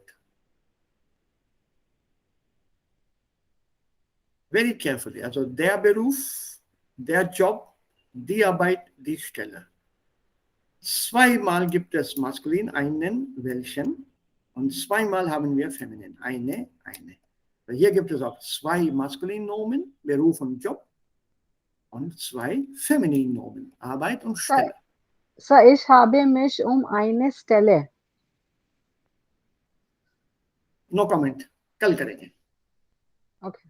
Very carefully. Also der Beruf, der Job, die Arbeit, die Stelle. Zweimal gibt es maskulin, einen, welchen. Und zweimal haben wir feminin, eine. Hier gibt es auch 2 maskulin Nomen, Beruf und Job. Und 2 feminin Nomen, Arbeit und Stelle. Sir, ich habe mich eine Stelle. No comment. कल करेंगे. Okay.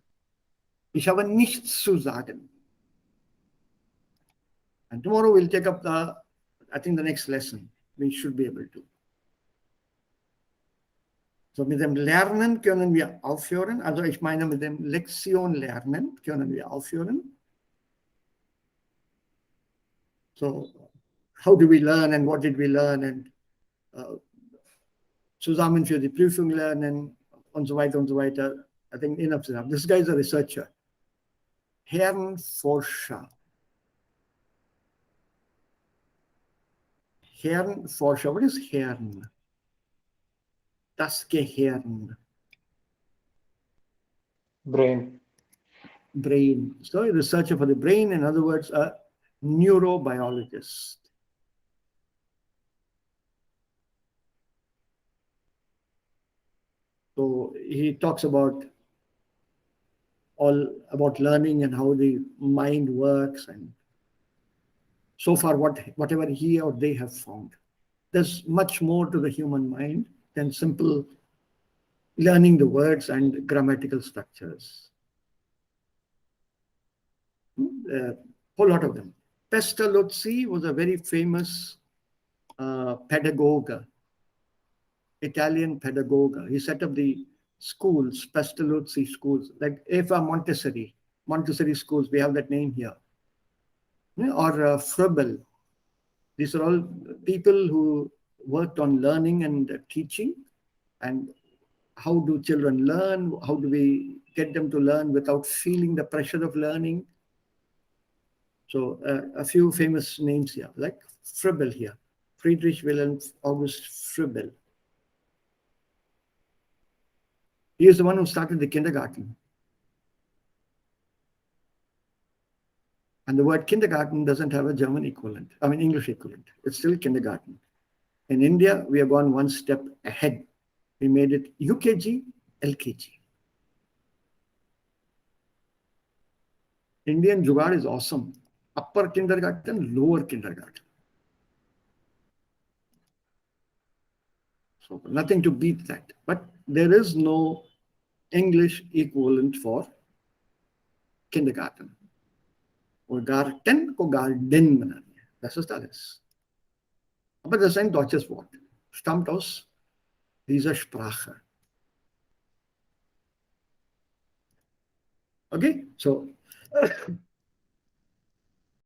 Ich habe nichts zu sagen. And tomorrow we'll take up I think the next lesson. We should be able to. So mit dem Lernen können wir aufhören. Also ich meine mit dem Lektion lernen können wir aufhören. So how do we learn and what did we learn and zusammen für die Prüfung lernen und so weiter und so weiter. I think enough is enough. This guy is a researcher. Hirnforscher. Hirnforscher. What is Hirn? Das Gehirn. Brain. Brain. So a researcher for the brain, in other words, a neurobiologist. So he talks about all about learning and how the mind works, and so far whatever he or they have found. There's much more to the human mind than simple learning the words and grammatical structures. A whole lot of them. Pestalozzi was a very famous pedagogue, Italian pedagogue. He set up the schools, Pestalozzi schools, like Eva Montessori schools. We have that name here. Or Froebel. These are all people who worked on learning and teaching, and how do children learn? How do we get them to learn without feeling the pressure of learning? So a few famous names here, like Froebel here, Friedrich Wilhelm August Froebel. He is the one who started the kindergarten. And the word kindergarten doesn't have a German equivalent, I mean English equivalent. It's still kindergarten. In India, we have gone one step ahead. We made it UKG, LKG. Indian Jugaad is awesome. Upper kindergarten, lower kindergarten. So nothing to beat that. But there is no English equivalent for kindergarten. Or Garten ko Garden. Das ist alles. Aber das ist ein deutsches Wort. Stammt aus dieser Sprache. Okay, so